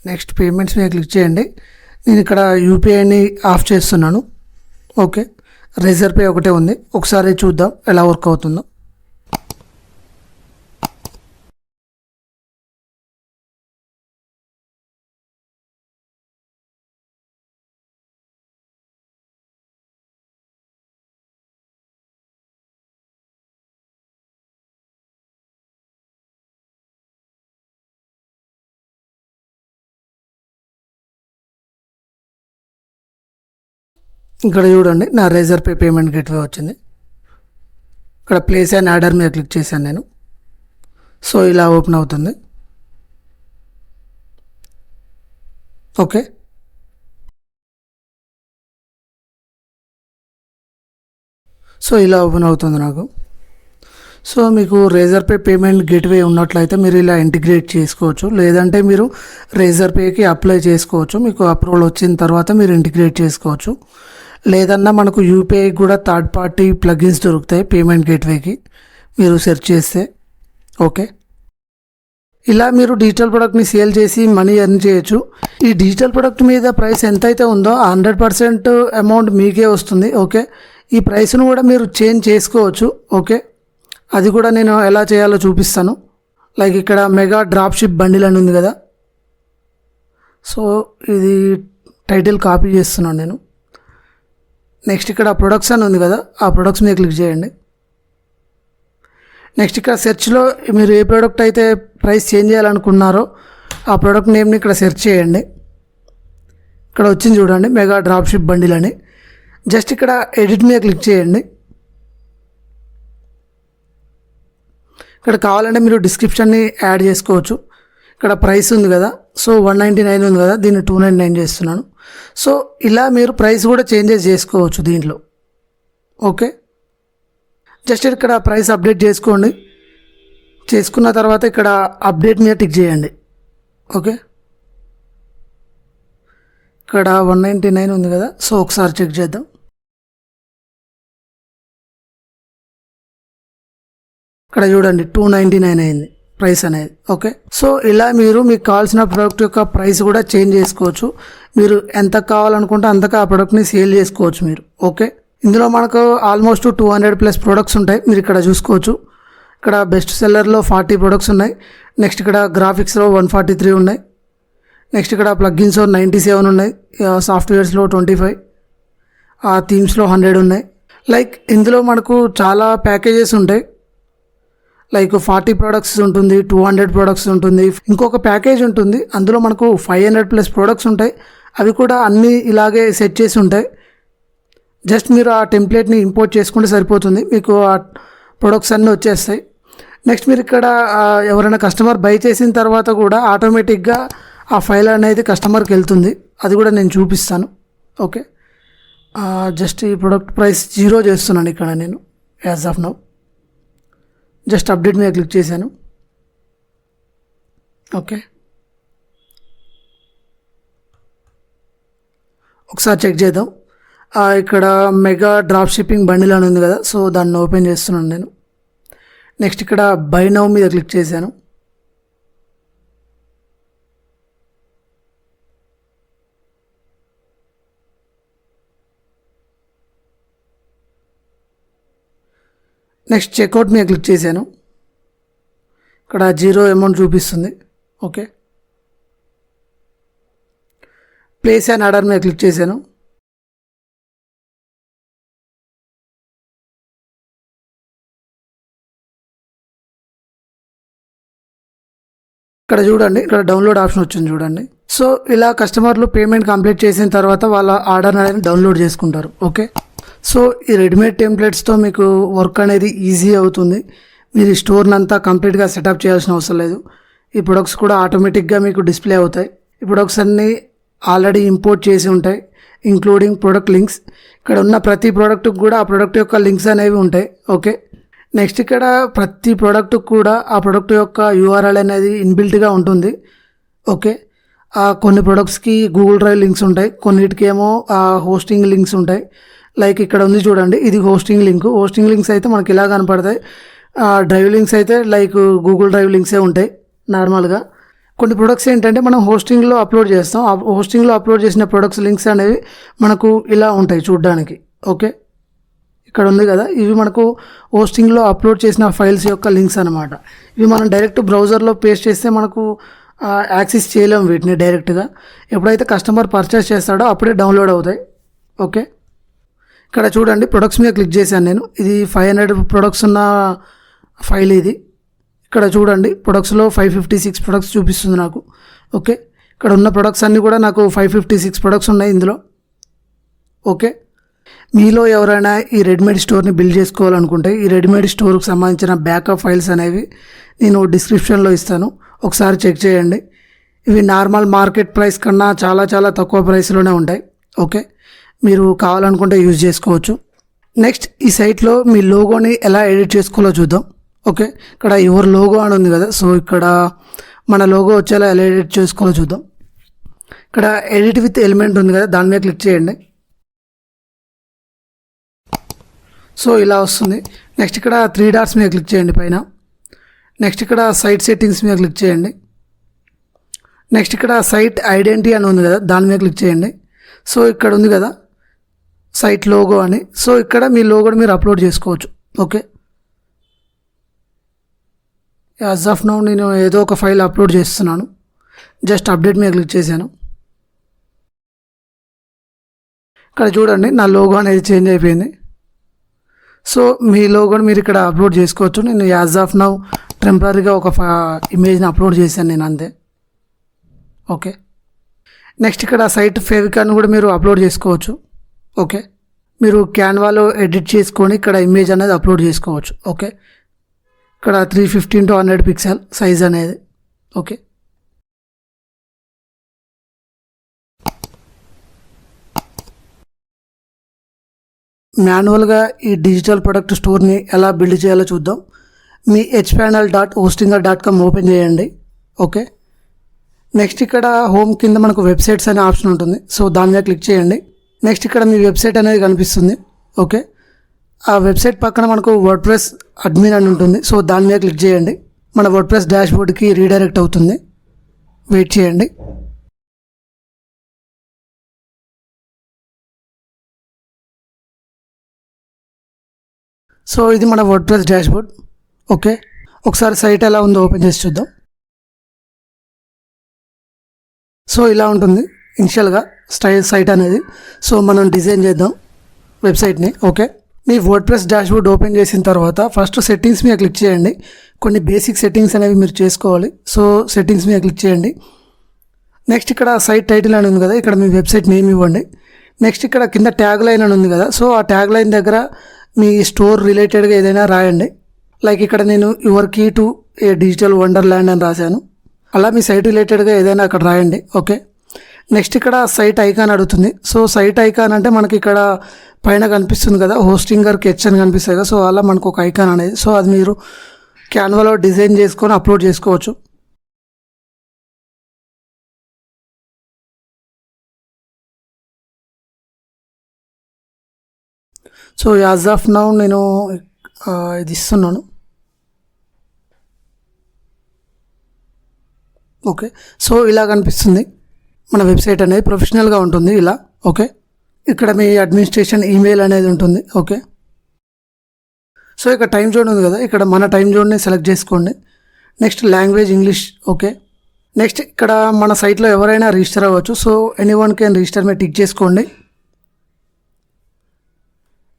Next payments మీద క్లిక్ చేయండి. నేను ఇక్కడ యూపీఐని ఆఫ్ చేస్తున్నాను. ఓకే, రేజర్ పే ఒకటే ఉంది. ఒకసారి చూద్దాం ఎలా వర్క్ అవుతుందో. ఇక్కడ చూడండి నా రేజర్ పే పేమెంట్ గేట్వే వచ్చింది. ఇక్కడ ప్లేస్ అండ్ ఆర్డర్ మీద క్లిక్ చేశాను నేను. సో ఇలా ఓపెన్ అవుతుంది. ఓకే, సో ఇలా ఓపెన్ అవుతుంది నాకు. సో మీకు రేజర్ పే పేమెంట్ గేట్వే ఉన్నట్లయితే మీరు ఇలా ఇంటిగ్రేట్ చేసుకోవచ్చు. లేదంటే మీరు రేజర్ పేకి అప్లై చేసుకోవచ్చు. మీకు అప్రూవల్ వచ్చిన తర్వాత మీరు ఇంటిగ్రేట్ చేసుకోవచ్చు. లేదన్నా మనకు యూపీఐ కూడా థర్డ్ పార్టీ ప్లగిన్స్ దొరుకుతాయి పేమెంట్ గేట్వేకి మీరు సెర్చ్ చేస్తే. ఓకే, ఇలా మీరు డిజిటల్ ప్రోడక్ట్ని సేల్ చేసి మనీ ఎర్న్ చేయొచ్చు. ఈ డిజిటల్ ప్రోడక్ట్ మీద ప్రైస్ ఎంతైతే ఉందో 100% అమౌంట్ మీకే వస్తుంది. ఓకే, ఈ ప్రైస్ను కూడా మీరు చేంజ్ చేసుకోవచ్చు. ఓకే, అది కూడా నేను ఎలా చేయాలో చూపిస్తాను. లైక్ ఇక్కడ మెగా డ్రాప్ షిప్ బండిల్ అని ఉంది కదా. సో ఇది టైటిల్ కాపీ చేస్తున్నాను నేను. నెక్స్ట్ ఇక్కడ ప్రొడక్ట్స్ అని ఉంది కదా, ఆ ప్రొడక్ట్స్ మీద క్లిక్ చేయండి. నెక్స్ట్ ఇక్కడ సెర్చ్లో మీరు ఏ ప్రోడక్ట్ అయితే ప్రైస్ చేంజ్ చేయాలనుకున్నారో ఆ ప్రోడక్ట్ నేమ్ని ఇక్కడ సెర్చ్ చేయండి. ఇక్కడ వచ్చింది చూడండి మెగా డ్రాప్ షిప్ బండిల్ అని. జస్ట్ ఇక్కడ ఎడిట్ మీద క్లిక్ చేయండి. ఇక్కడ కావాలంటే మీరు డిస్క్రిప్షన్ని యాడ్ చేసుకోవచ్చు. ఇక్కడ ప్రైస్ ఉంది కదా, సో 199 ఉంది కదా, దీన్ని 299 చేస్తున్నాను. సో ఇలా మీరు ప్రైస్ కూడా చేంజెస్ చేసుకోవచ్చు దీంట్లో. ఓకే, జస్ట్ ఇక్కడ ప్రైస్ అప్డేట్ చేసుకోండి. చేసుకున్న తర్వాత ఇక్కడ అప్డేట్ మీద టిక్ చేయండి. ఓకే, ఇక్కడ 199 ఉంది కదా, సో ఒకసారి చెక్ చేద్దాం. ఇక్కడ చూడండి 299 అయింది. ప్రైస్ అనేది. ఓకే, సో ఇలా మీరు మీకు కావాల్సిన ప్రోడక్ట్ యొక్క ప్రైస్ కూడా చేంజ్ చేసుకోవచ్చు. మీరు ఎంత కావాలనుకుంటే అంతగా ఆ ప్రోడక్ట్ని సేల్ చేసుకోవచ్చు మీరు. ఓకే, ఇందులో మనకు ఆల్మోస్ట్ 200+ ప్రోడక్ట్స్ ఉంటాయి. మీరు ఇక్కడ చూసుకోవచ్చు. ఇక్కడ బెస్ట్ సెల్లర్లో 40 ప్రోడక్ట్స్ ఉన్నాయి. నెక్స్ట్ ఇక్కడ గ్రాఫిక్స్లో 143 ఉన్నాయి. నెక్స్ట్ ఇక్కడ ప్లగ్గిన్స్లో 97 ఉన్నాయి. సాఫ్ట్వేర్స్లో 25, థీమ్స్లో 100 ఉన్నాయి. లైక్ ఇందులో మనకు చాలా ప్యాకేజెస్ ఉంటాయి. లైక్ 40 ప్రోడక్ట్స్ ఉంటుంది, 200 ప్రోడక్ట్స్ ఉంటుంది, ఇంకొక ప్యాకేజ్ ఉంటుంది. అందులో మనకు 500+ ప్రోడక్ట్స్ ఉంటాయి. అవి కూడా అన్నీ ఇలాగే సెట్ చేసి ఉంటాయి. జస్ట్ మీరు ఆ టెంప్లెట్ని ఇంపోర్ట్ చేసుకుంటే సరిపోతుంది, మీకు ఆ ప్రొడక్ట్స్ అన్నీ వచ్చేస్తాయి. నెక్స్ట్ మీరు ఇక్కడ ఎవరైనా కస్టమర్ బై చేసిన తర్వాత కూడా ఆటోమేటిక్గా ఆ ఫైల్ అనేది కస్టమర్కి వెళ్తుంది. అది కూడా నేను చూపిస్తాను. ఓకే, జస్ట్ ఈ ప్రొడక్ట్ ప్రైస్ 0 చేస్తున్నాను ఇక్కడ నేను as of now. Just update మీద క్లిక్ చేశాను. ఓకే, ఒకసారి చెక్ చేద్దాం. ఇక్కడ మెగా డ్రాప్ షిప్పింగ్ బండిల్ అని ఉంది కదా, సో దాన్ని ఓపెన్ చేస్తున్నాను నేను. నెక్స్ట్ ఇక్కడ బై నౌ మీద క్లిక్ చేశాను. నెక్స్ట్ చెక్అవుట్ మీద క్లిక్ చేశాను. ఇక్కడ 0 అమౌంట్ చూపిస్తుంది. ఓకే, ప్లేస్ అండ్ ఆర్డర్ మీద క్లిక్ చేశాను. ఇక్కడ చూడండి, ఇక్కడ డౌన్లోడ్ ఆప్షన్ వచ్చింది చూడండి. సో ఇలా కస్టమర్లు పేమెంట్ కంప్లీట్ చేసిన తర్వాత వాళ్ళ ఆర్డర్ అనేది డౌన్లోడ్ చేసుకుంటారు. ఓకే, సో ఈ రెడీమేడ్ టెంప్లెట్స్తో మీకు వర్క్ అనేది ఈజీ అవుతుంది. మీరు ఈ స్టోర్ని అంతా కంప్లీట్గా సెటప్ చేయాల్సిన అవసరం లేదు. ఈ ప్రొడక్ట్స్ కూడా ఆటోమేటిక్గా మీకు డిస్ప్లే అవుతాయి. ఈ ప్రొడక్ట్స్ అన్నీ ఆల్రెడీ ఇంపోర్ట్ చేసి ఉంటాయి, ఇంక్లూడింగ్ ప్రొడక్ట్ లింక్స్. ఇక్కడ ఉన్న ప్రతి ప్రోడక్ట్కి కూడా ఆ ప్రోడక్ట్ యొక్క లింక్స్ అనేవి ఉంటాయి. ఓకే, నెక్స్ట్ ఇక్కడ ప్రతి ప్రోడక్ట్ కూడా ఆ ప్రోడక్ట్ యొక్క URL అనేది ఇన్బిల్ట్గా ఉంటుంది. ఓకే, కొన్ని ప్రోడక్ట్స్కి గూగుల్ డ్రైవ్ లింక్స్ ఉంటాయి, కొన్నిటికేమో హోస్టింగ్ లింక్స్ ఉంటాయి. లైక్ ఇక్కడ ఉంది చూడండి, ఇది హోస్టింగ్ లింక్. హోస్టింగ్ లింక్స్ అయితే మనకి ఇలా కనపడతాయి. డ్రైవ్ లింక్స్ అయితే లైక్ గూగుల్ డ్రైవ్ లింక్సే ఉంటాయి నార్మల్గా. కొన్ని ప్రొడక్ట్స్ ఏంటంటే మనం హోస్టింగ్లో అప్లోడ్ చేస్తాం. ఆ హోస్టింగ్లో అప్లోడ్ చేసిన ప్రొడక్ట్స్ లింక్స్ అనేవి మనకు ఇలా ఉంటాయి చూడడానికి. ఓకే, ఇక్కడ ఉంది కదా, ఇవి మనకు హోస్టింగ్లో అప్లోడ్ చేసిన ఫైల్స్ యొక్క లింక్స్ అనమాట. ఇవి మనం డైరెక్ట్ బ్రౌజర్లో పేస్ట్ చేస్తే మనకు యాక్సెస్ చేయలేము వీటిని డైరెక్ట్గా. ఎప్పుడైతే కస్టమర్ పర్చేస్ చేస్తాడో అప్పుడే డౌన్లోడ్ అవుతాయి. ఓకే, ఇక్కడ చూడండి, ప్రొడక్ట్స్ మీద క్లిక్ చేశాను నేను. ఇది 500 ప్రొడక్ట్స్ ఉన్న ఫైల్ ఇది. ఇక్కడ చూడండి, ప్రొడక్ట్స్లో 556 ప్రొడక్ట్స్ చూపిస్తుంది నాకు. ఓకే, ఇక్కడ ఉన్న ప్రొడక్ట్స్ అన్నీ కూడా నాకు 556 ప్రొడక్ట్స్ ఉన్నాయి ఇందులో. ఓకే, మీలో ఎవరైనా ఈ రెడీమేడ్ స్టోర్ని బిల్డ్ చేసుకోవాలనుకుంటే ఈ రెడీమేడ్ స్టోర్కి సంబంధించిన బ్యాకప్ ఫైల్స్ అనేవి నేను డిస్క్రిప్షన్లో ఇస్తాను, ఒకసారి చెక్ చేయండి. ఇవి నార్మల్ మార్కెట్ ప్రైస్ కన్నా చాలా చాలా తక్కువ ప్రైస్లోనే ఉంటాయి. ఓకే, మీరు కావాలనుకుంటే యూజ్ చేసుకోవచ్చు. నెక్స్ట్ ఈ సైట్లో మీ లోగోని ఎలా ఎడిట్ చేసుకోవాలో చూద్దాం. ఓకే, ఇక్కడ యువర్ లోగో అని ఉంది కదా, సో ఇక్కడ మన లోగో వచ్చేలా ఎలా ఎడిట్ చేసుకోవాలో చూద్దాం. ఇక్కడ ఎడిట్ విత్ ఎలిమెంట్ ఉంది కదా, దాని మీద క్లిక్ చేయండి. సో ఇలా వస్తుంది. నెక్స్ట్ ఇక్కడ 3 డాట్స్ మీద క్లిక్ చేయండి పైన. నెక్స్ట్ ఇక్కడ సైట్ సెట్టింగ్స్ మీద క్లిక్ చేయండి. నెక్స్ట్ ఇక్కడ సైట్ ఐడెంటిటీ అని ఉంది కదా, దాని మీద క్లిక్ చేయండి. సో ఇక్కడ ఉంది కదా సైట్ లోగో అని, సో ఇక్కడ మీ లోగోని మీరు అప్లోడ్ చేసుకోవచ్చు. ఓకే, యాజ్ ఆఫ్ నౌ నేను ఏదో ఒక ఫైల్ అప్లోడ్ చేస్తున్నాను. జస్ట్ అప్డేట్ మీద క్లిక్ చేశాను. ఇక్కడ చూడండి, నా లోగో అనేది చేంజ్ అయిపోయింది. సో మీ లోగోని మీరు ఇక్కడ అప్లోడ్ చేసుకోవచ్చు. నేను యాజ్ ఆఫ్ నౌ టెంపరీగా ఒక ఇమేజ్ని అప్లోడ్ చేశాను నేను, అంతే. ఓకే, నెక్స్ట్ ఇక్కడ సైట్ ఫేవికాన్ కూడా మీరు అప్లోడ్ చేసుకోవచ్చు. ఓకే, మీరు క్యాన్వాలో ఎడిట్ చేసుకొని ఇక్కడ ఇమేజ్ అనేది అప్లోడ్ చేసుకోవచ్చు. ఓకే, ఇక్కడ 315x100 పిక్సెల్ సైజ్ అనేది. ఓకే, మాన్యువల్గా ఈ డిజిటల్ ప్రొడక్ట్ స్టోర్ని ఎలా బిల్డ్ చేయాలో చూద్దాం. మీ hpanel.hostinger.com ఓపెన్ చేయండి. ఓకే, నెక్స్ట్ ఇక్కడ హోమ్ కింద మనకు వెబ్సైట్స్ అనే ఆప్షన్ ఉంటుంది, సో దాని మీద క్లిక్ చేయండి. నెక్స్ట్ ఇక్కడ మీ వెబ్సైట్ అనేది కనిపిస్తుంది. ఓకే, ఆ వెబ్సైట్ పక్కన మనకు వర్డ్ప్రెస్ అడ్మిన్ అని ఉంటుంది, సో దాని మీద క్లిక్ చేయండి. మన వర్డ్ప్రెస్ డాష్బోర్డ్కి రీడైరెక్ట్ అవుతుంది. వెయిట్ చేయండి. సో ఇది మన వర్డ్ప్రెస్ డాష్బోర్డ్. ఓకే, ఒకసారి సైట్ ఎలా ఉందో ఓపెన్ చేసి చూద్దాం. సో ఇలా ఉంటుంది ఇనిషియల్గా సైట్ అనేది. సో మనం డిజైన్ చేద్దాం వెబ్సైట్ని. ఓకే, మీ వర్డ్ప్రెస్ డాష్బోర్డ్ ఓపెన్ చేసిన తర్వాత ఫస్ట్ సెట్టింగ్స్ మీద క్లిక్ చేయండి. కొన్ని బేసిక్ సెట్టింగ్స్ అనేవి మీరు చేసుకోవాలి. సో సెట్టింగ్స్ మీద క్లిక్ చేయండి. నెక్స్ట్ ఇక్కడ సైట్ టైటిల్ అని ఉంది కదా, ఇక్కడ మీ వెబ్సైట్ నేమ్ ఇవ్వండి. నెక్స్ట్ ఇక్కడ కింద ట్యాగ్ లైన్ అని ఉంది కదా, సో ఆ ట్యాగ్ లైన్ దగ్గర మీ స్టోర్ రిలేటెడ్గా ఏదైనా రాయండి. లైక్ ఇక్కడ నేను your key to a digital wonderland అని రాశాను. అలా మీ సైట్ రిలేటెడ్గా ఏదైనా అక్కడ రాయండి. ఓకే, నెక్స్ట్ ఇక్కడ సైట్ ఐకాన్ అడుగుతుంది. సో సైట్ ఐకాన్ అంటే మనకి ఇక్కడ పైన కనిపిస్తుంది కదా, హోస్టింగర్ కెచ్ అని కనిపిస్తుంది కదా, సో అలా మనకు ఒక ఐకాన్ అనేది. సో అది మీరు క్యాన్వాలో డిజైన్ చేసుకొని అప్లోడ్ చేసుకోవచ్చు. సో యాజ్ ఆఫ్ నౌ నేను ఇది ఇస్తున్నాను. ఓకే, సో ఇలా కనిపిస్తుంది మన వెబ్సైట్ అనేది, ప్రొఫెషనల్గా ఉంటుంది ఇలా. ఓకే, ఇక్కడ మీ అడ్మినిస్ట్రేషన్ ఈమెయిల్ అనేది ఉంటుంది. ఓకే, సో ఇక్కడ టైం జోన్ ఉంది కదా, ఇక్కడ మన టైం జోన్ని సెలెక్ట్ చేసుకోండి. Next language English. Okay, next ఇక్కడ మన సైట్లో ఎవరైనా రిజిస్టర్ అవ్వచ్చు. సో ఎనీవన్ కెన్ రిజిస్టర్ మీద టిక్ చేసుకోండి.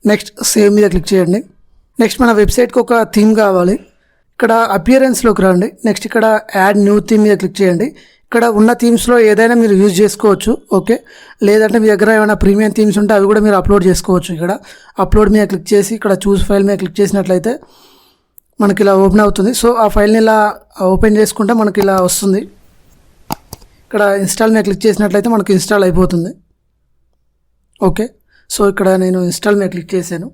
నెక్స్ట్ సేవ్ మీద క్లిక్ చేయండి. నెక్స్ట్ మన వెబ్సైట్కి ఒక థీమ్ కావాలి. ఇక్కడ అపియరెన్స్లోకి రండి. నెక్స్ట్ ఇక్కడ యాడ్ న్యూ థీమ్ మీద క్లిక్ చేయండి. ఇక్కడ ఉన్న థీమ్స్లో ఏదైనా మీరు యూజ్ చేసుకోవచ్చు. ఓకే, లేదంటే మీ దగ్గర ఏమైనా ప్రీమియం థీమ్స్ ఉంటే అవి కూడా మీరు అప్లోడ్ చేసుకోవచ్చు. ఇక్కడ అప్లోడ్ మీద క్లిక్ చేసి ఇక్కడ చూస్ ఫైల్ మీద క్లిక్ చేసినట్లయితే మనకి ఇలా ఓపెన్ అవుతుంది. సో ఆ ఫైల్ని ఇలా ఓపెన్ చేసుకుంటే మనకి ఇలా వస్తుంది. ఇక్కడ ఇన్స్టాల్ మీద క్లిక్ చేసినట్లయితే మనకి ఇన్స్టాల్ అయిపోతుంది. ఓకే, సో ఇక్కడ నేను ఇన్స్టాల్ మీద క్లిక్ చేశాను.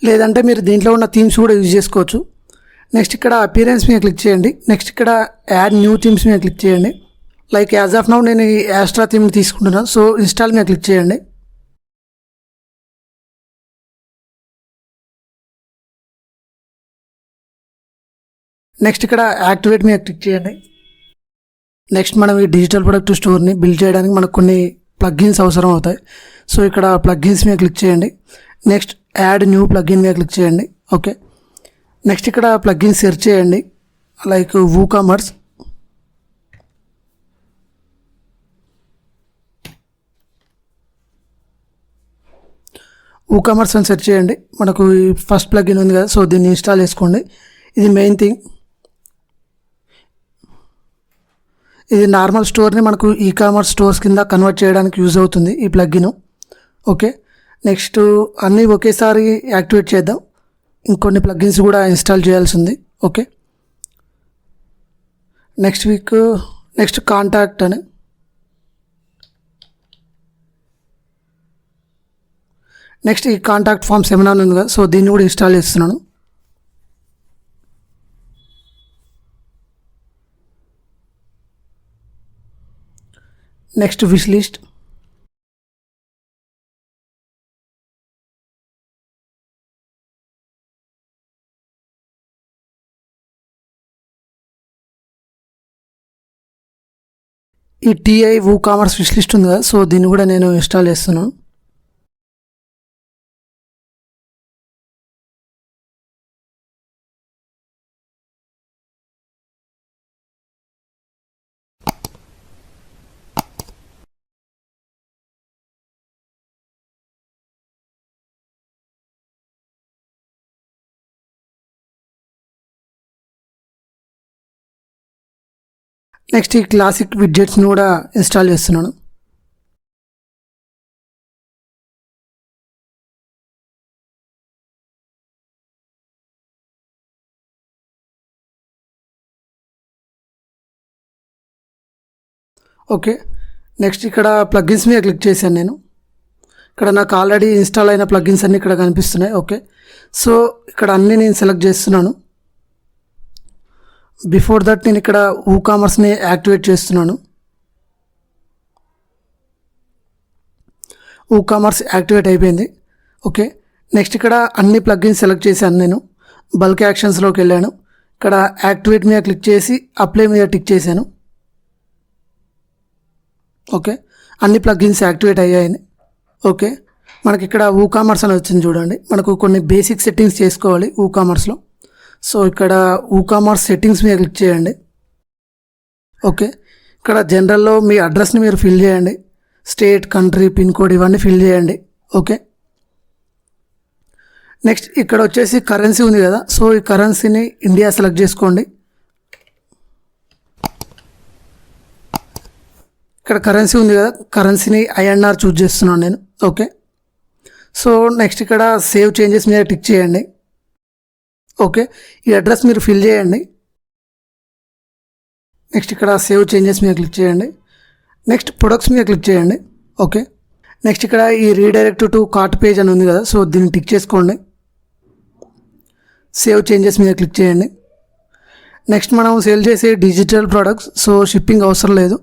లేదంటే మీరు దీంట్లో ఉన్న థీమ్స్ కూడా యూజ్ చేసుకోవచ్చు. నెక్స్ట్ ఇక్కడ అపియరెన్స్ మీద క్లిక్ చేయండి. నెక్స్ట్ ఇక్కడ యాడ్ న్యూ థీమ్స్ మీద క్లిక్ చేయండి. లైక్ యాజ్ ఆఫ్ నౌ నేను ఈ యాస్ట్రా థీమ్ తీసుకుంటున్నాను. సో ఇన్స్టాల్ మీద క్లిక్ చేయండి. నెక్స్ట్ ఇక్కడ యాక్టివేట్ మీద క్లిక్ చేయండి. నెక్స్ట్ మనం ఈ డిజిటల్ ప్రొడక్ట్ స్టోర్ని బిల్డ్ చేయడానికి మనకు కొన్ని ప్లగ్గిన్స్ అవసరం అవుతాయి. సో ఇక్కడ ప్లగ్గిన్స్ మీద క్లిక్ చేయండి. నెక్స్ట్ యాడ్ న్యూ ప్లగ్గిన్ మీద క్లిక్ చేయండి. ఓకే, నెక్స్ట్ ఇక్కడ ప్లగ్గిన్ సెర్చ్ చేయండి. లైక్ వూకామర్స్. వూకామర్స్ అని సెర్చ్ చేయండి. మనకు ఈ ఫస్ట్ ప్లగ్గిన్ ఉంది కదా, సో దీన్ని ఇన్స్టాల్ చేసుకోండి. ఇది మెయిన్ థింగ్. ఇది నార్మల్ స్టోర్ని మనకు ఈ కామర్స్ స్టోర్స్ కింద కన్వర్ట్ చేయడానికి యూజ్ అవుతుంది ఈ ప్లగ్గిన్. ఓకే, నెక్స్ట్ అన్నీ ఒకేసారి యాక్టివేట్ చేద్దాం. ఇంకొన్ని ప్లగ్గిన్స్ కూడా ఇన్స్టాల్ చేయాల్సి ఉంది. ఓకే, నెక్స్ట్ కాంటాక్ట్ అని. నెక్స్ట్ ఈ కాంటాక్ట్ ఫామ్ 7 ఉంది కదా, సో దీన్ని కూడా ఇన్స్టాల్ చేస్తున్నాను. Next wish list. ఈ టీఐ వూకామర్స్ విష్ లిస్ట్ ఉంది కదా, సో దీన్ని కూడా నేను ఇన్స్టాల్ చేస్తున్నాను. నెక్స్ట్ ఈ క్లాసిక్ విడ్జెట్స్ని కూడా ఇన్స్టాల్ చేస్తున్నాను. ఓకే, నెక్స్ట్ ఇక్కడ ప్లగ్గిన్స్ మీద క్లిక్ చేశాను నేను. ఇక్కడ నాకు ఆల్రెడీ ఇన్స్టాల్ అయిన ప్లగ్గిన్స్ అన్నీ ఇక్కడ కనిపిస్తున్నాయి. ఓకే, సో ఇక్కడ అన్నీ నేను సెలెక్ట్ చేస్తున్నాను. బిఫోర్ దట్ నేను ఇక్కడ వూకామర్స్ని యాక్టివేట్ చేస్తున్నాను. వూకామర్స్ యాక్టివేట్ అయిపోయింది. ఓకే, నెక్స్ట్ ఇక్కడ అన్ని ప్లగ్గిన్స్ సెలెక్ట్ చేశాను నేను. బల్క్ యాక్షన్స్లోకి వెళ్ళాను. ఇక్కడ యాక్టివేట్ మీద క్లిక్ చేసి అప్లై మీద టిక్ చేశాను. ఓకే, అన్ని ప్లగ్ఇన్స్ యాక్టివేట్ అయ్యాయని. ఓకే, మనకి ఇక్కడ WooCommerce అని వచ్చింది చూడండి. మనకు కొన్ని బేసిక్ సెట్టింగ్స్ చేసుకోవాలి WooCommerceలో. సో ఇక్కడ WooCommerce సెట్టింగ్స్ మీద క్లిక్ చేయండి. ఓకే, ఇక్కడ జనరల్లో మీ అడ్రస్ని మీరు ఫిల్ చేయండి. స్టేట్, కంట్రీ, పిన్ కోడ్ ఇవన్నీ ఫిల్ చేయండి. ఓకే, నెక్స్ట్ ఇక్కడ వచ్చేసి కరెన్సీ ఉంది కదా, సో ఈ కరెన్సీని ఇండియా సెలెక్ట్ చేసుకోండి. ఇక్కడ కరెన్సీ ఉంది కదా, కరెన్సీని INR చూజ్ చేస్తున్నాను నేను. ఓకే, సో నెక్స్ట్ ఇక్కడ సేవ్ చేంజెస్ మీద టిక్ చేయండి. ఓకే, ఈ అడ్రస్ మీరు ఫిల్ చేయండి. నెక్స్ట్ ఇక్కడ సేవ్ చేంజెస్ మీద క్లిక్ చేయండి. నెక్స్ట్ ప్రొడక్ట్స్ మీద క్లిక్ చేయండి. ఓకే, నెక్స్ట్ ఇక్కడ ఈ రీడైరెక్ట్ టు కార్ట్ పేజ్ అని ఉంది కదా, సో దీన్ని టిక్ చేసుకోండి. సేవ్ చేంజెస్ మీద క్లిక్ చేయండి. నెక్స్ట్ మనం సేల్ చేసే డిజిటల్ ప్రోడక్ట్స్, సో షిప్పింగ్ అవసరం లేదు.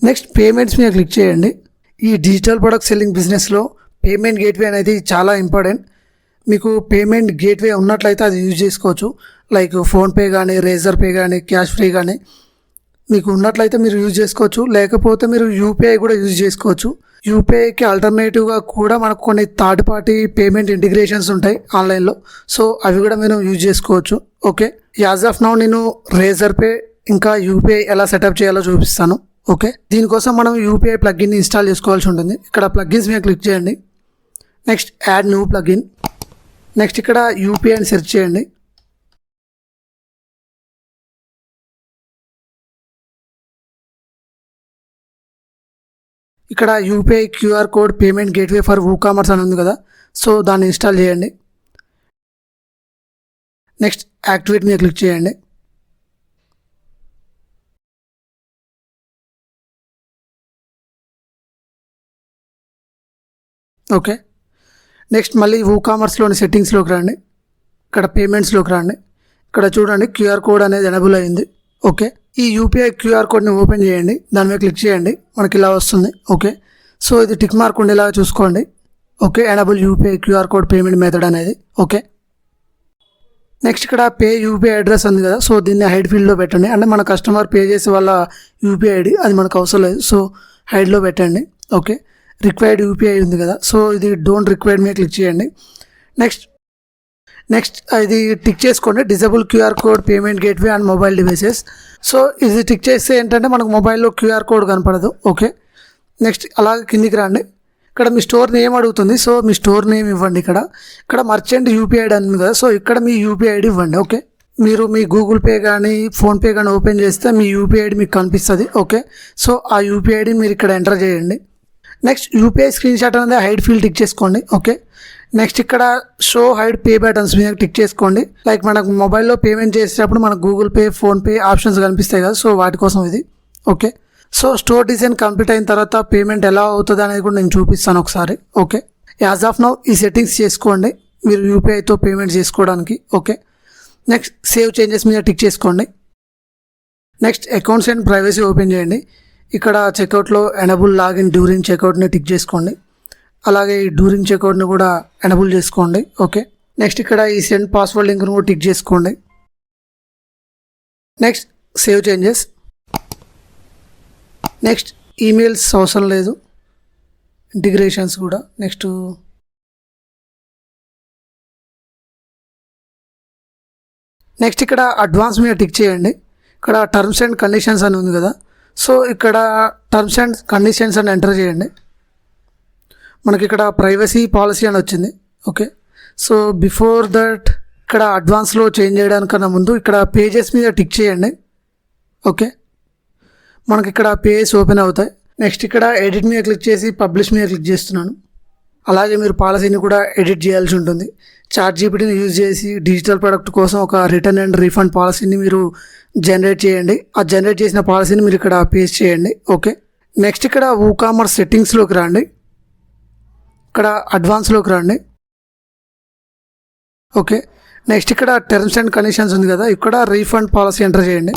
నెక్స్ట్ పేమెంట్స్ మీద క్లిక్ చేయండి. ఈ డిజిటల్ ప్రోడక్ట్ సెల్లింగ్ బిజినెస్లో పేమెంట్ గేట్వే అనేది చాలా ఇంపార్టెంట్. మీకు పేమెంట్ గేట్వే ఉన్నట్లయితే అది యూజ్ చేసుకోవచ్చు. లైక్ ఫోన్పే కానీ, రేజర్ పే కానీ, క్యాష్ ఫ్రీ కానీ మీకు ఉన్నట్లయితే మీరు యూజ్ చేసుకోవచ్చు. లేకపోతే మీరు UPI కూడా యూజ్ చేసుకోవచ్చు. UPIకి ఆల్టర్నేటివ్గా కూడా మనకు కొన్ని థర్డ్ పార్టీ పేమెంట్ ఇంటిగ్రేషన్స్ ఉంటాయి ఆన్లైన్లో, సో అవి కూడా మీరు యూజ్ చేసుకోవచ్చు. ఓకే, యాజ్ ఆఫ్ నౌ నేను రేజర్ పే ఇంకా UPI ఎలా సెటప్ చేయాలో చూపిస్తాను. ఓకే, దీనికోసం మనం UPI ప్లగ్ఇన్ని ఇన్స్టాల్ చేసుకోవాల్సి ఉంటుంది. ఇక్కడ ప్లగ్ఇన్స్ మీద క్లిక్ చేయండి. Next add new plugin. Next ఇక్కడ UPI అని సెర్చ్ చేయండి. ఇక్కడ UPI QR code payment gateway for WooCommerce అని ఉంది కదా, సో దాన్ని ఇన్స్టాల్ చేయండి. నెక్స్ట్ యాక్టివేట్ మీద క్లిక్ చేయండి. ఓకే, నెక్స్ట్ మళ్ళీ WooCommerceలోని సెట్టింగ్స్లోకి రండి. ఇక్కడ పేమెంట్స్లోకి రండి. ఇక్కడ చూడండి QR కోడ్ అనేది ఎనేబుల్ అయింది. ఓకే, ఈ UPI QR కోడ్ని ఓపెన్ చేయండి. దాని మీద క్లిక్ చేయండి. మనకి ఇలా వస్తుంది. ఓకే, సో ఇది టిక్ మార్క్ ఉండేలాగా చూసుకోండి. Okay, enable UPI QR code payment method అనేది. ఓకే, నెక్స్ట్ ఇక్కడ పే UPI అడ్రస్ ఉంది కదా, సో దీన్ని హైడ్ ఫీల్డ్లో పెట్టండి. అంటే మన కస్టమర్ పే చేసే వాళ్ళ UPI ID అది మనకు అవసరం లేదు, సో హైడ్లో పెట్టండి. ఓకే, రిక్వైర్డ్ UPI ఉంది కదా, సో ఇది డోంట్ రిక్వైర్డ్ మీద క్లిక్ చేయండి. నెక్స్ట్ ఇది టిక్ చేసుకోండి. Disable QR code payment gateway and mobile devices. So ఇది టిక్ చేస్తే ఏంటంటే మనకు మొబైల్లో QR కోడ్ కనపడదు. ఓకే, నెక్స్ట్ అలాగే కిందికి రండి. ఇక్కడ మీ స్టోర్ నేమ్ అడుగుతుంది, సో మీ స్టోర్ నేమ్ ఇవ్వండి. ఇక్కడ మర్చెంట్ UPI ID ఉంది కదా, సో ఇక్కడ మీ UPI ID ఇవ్వండి. ఓకే, మీరు మీ గూగుల్ పే కానీ ఫోన్పే కానీ ఓపెన్ చేస్తే మీ UPI ID మీకు కనిపిస్తుంది. ఓకే, సో ఆ UPI ID మీరు ఇక్కడ ఎంటర్ చేయండి. నెక్స్ట్ UPI స్క్రీన్ షాట్ అనేది హైడ్ ఫీల్డ్ టిక్ చేసుకోండి. ఓకే, నెక్స్ట్ ఇక్కడ షో హైడ్ పే బటన్స్ మీద టిక్ చేసుకోండి. లైక్ మనకు మొబైల్లో పేమెంట్ చేసేటప్పుడు మనకు గూగుల్ పే, ఫోన్పే ఆప్షన్స్ కనిపిస్తాయి కదా, సో వాటి కోసం ఇది. Okay, so store design complete అయిన తర్వాత పేమెంట్ ఎలా అవుతుంది అనేది కూడా నేను చూపిస్తాను ఒకసారి. ఓకే, యాజ్ ఆఫ్ నౌ ఈ సెట్టింగ్స్ చేసుకోండి మీరు UPIతో పేమెంట్ చేసుకోవడానికి. ఓకే, నెక్స్ట్ సేవ్ చేంజెస్ మీద టిక్ చేసుకోండి. Next accounts and privacy open చేయండి. ఇక్కడ చెక్అవుట్లో ఎనేబుల్ లాగిన్ డ్యూరింగ్ చెక్అవుట్ని టిక్ చేసుకోండి. అలాగే ఈ డ్యూరింగ్ చెక్అవుట్ని కూడా ఎనేబుల్ చేసుకోండి. ఓకే, నెక్స్ట్ ఇక్కడ ఈ సెండ్ పాస్వర్డ్ లింక్ను కూడా టిక్ చేసుకోండి. Next save changes. Next emails అవసరం లేదు, ఇంటిగ్రేషన్స్ కూడా. నెక్స్ట్ ఇక్కడ అడ్వాన్స్ మీద టిక్ చేయండి. ఇక్కడ టర్మ్స్ అండ్ కండిషన్స్ అని ఉంది కదా, సో ఇక్కడ టర్మ్స్ అండ్ కండిషన్స్ అని ఎంటర్ చేయండి. మనకి ఇక్కడ ప్రైవసీ పాలసీ అని వచ్చింది. ఓకే, సో బిఫోర్ దట్ ఇక్కడ అడ్వాన్స్లో చేంజ్ చేయడానికన్నా ముందు ఇక్కడ పేజెస్ మీద టిక్ చేయండి. ఓకే, మనకి ఇక్కడ పేజెస్ ఓపెన్ అవుతాయి. నెక్స్ట్ ఇక్కడ ఎడిట్ మీద క్లిక్ చేసి పబ్లిష్ మీద క్లిక్ చేస్తున్నాను. అలాగే మీరు పాలసీని కూడా ఎడిట్ చేయాల్సి ఉంటుంది. ChatGPTని యూజ్ చేసి డిజిటల్ ప్రోడక్ట్ కోసం ఒక రిటర్న్ అండ్ రీఫండ్ పాలసీని మీరు జనరేట్ చేయండి. ఆ జనరేట్ చేసిన పాలసీని మీరు ఇక్కడ పేస్ట్ చేయండి. ఓకే, నెక్స్ట్ ఇక్కడ WooCommerce సెట్టింగ్స్లోకి రండి. ఇక్కడ అడ్వాన్స్లోకి రండి. ఓకే, నెక్స్ట్ ఇక్కడ టర్మ్స్ అండ్ కండిషన్స్ ఉంది కదా, ఇక్కడ రీఫండ్ పాలసీ ఎంటర్ చేయండి.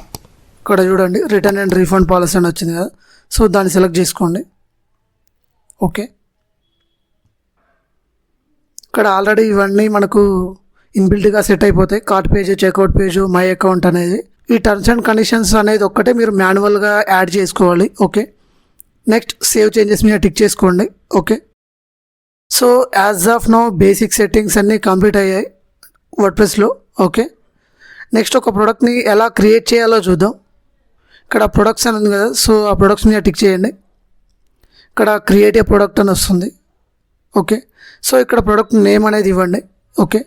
ఇక్కడ చూడండి రిటర్న్ అండ్ రీఫండ్ పాలసీ అని వచ్చింది కదా, సో దాన్ని సెలెక్ట్ చేసుకోండి. ఓకే, ఇక్కడ ఆల్రెడీ ఇవన్నీ మనకు ఇన్బిల్ట్గా సెట్ అయిపోతాయి. Cart page, checkout page, my account అనేది. ఈ టర్మ్స్ అండ్ కండిషన్స్ అనేది ఒక్కటే మీరు మాన్యువల్గా యాడ్ చేసుకోవాలి. ఓకే, నెక్స్ట్ సేవ్ చేంజెస్ మీద టిక్ చేసుకోండి. Okay, so as of now basic settings అన్నీ కంప్లీట్ అయ్యాయి వర్డ్ప్రెస్లో. ఓకే, నెక్స్ట్ ఒక ప్రోడక్ట్ని ఎలా క్రియేట్ చేయాలో చూద్దాం. ఇక్కడ ప్రొడక్ట్స్ అని ఉంది కదా, సో ఆ ప్రొడక్ట్స్ మీద టిక్ చేయండి. ఇక్కడ క్రియేట్ ఏ ప్రోడక్ట్ అని వస్తుంది. ఓకే, సో ఇక్కడ ప్రోడక్ట్ నేమ్ అనేది ఇవ్వండి. ఓకే,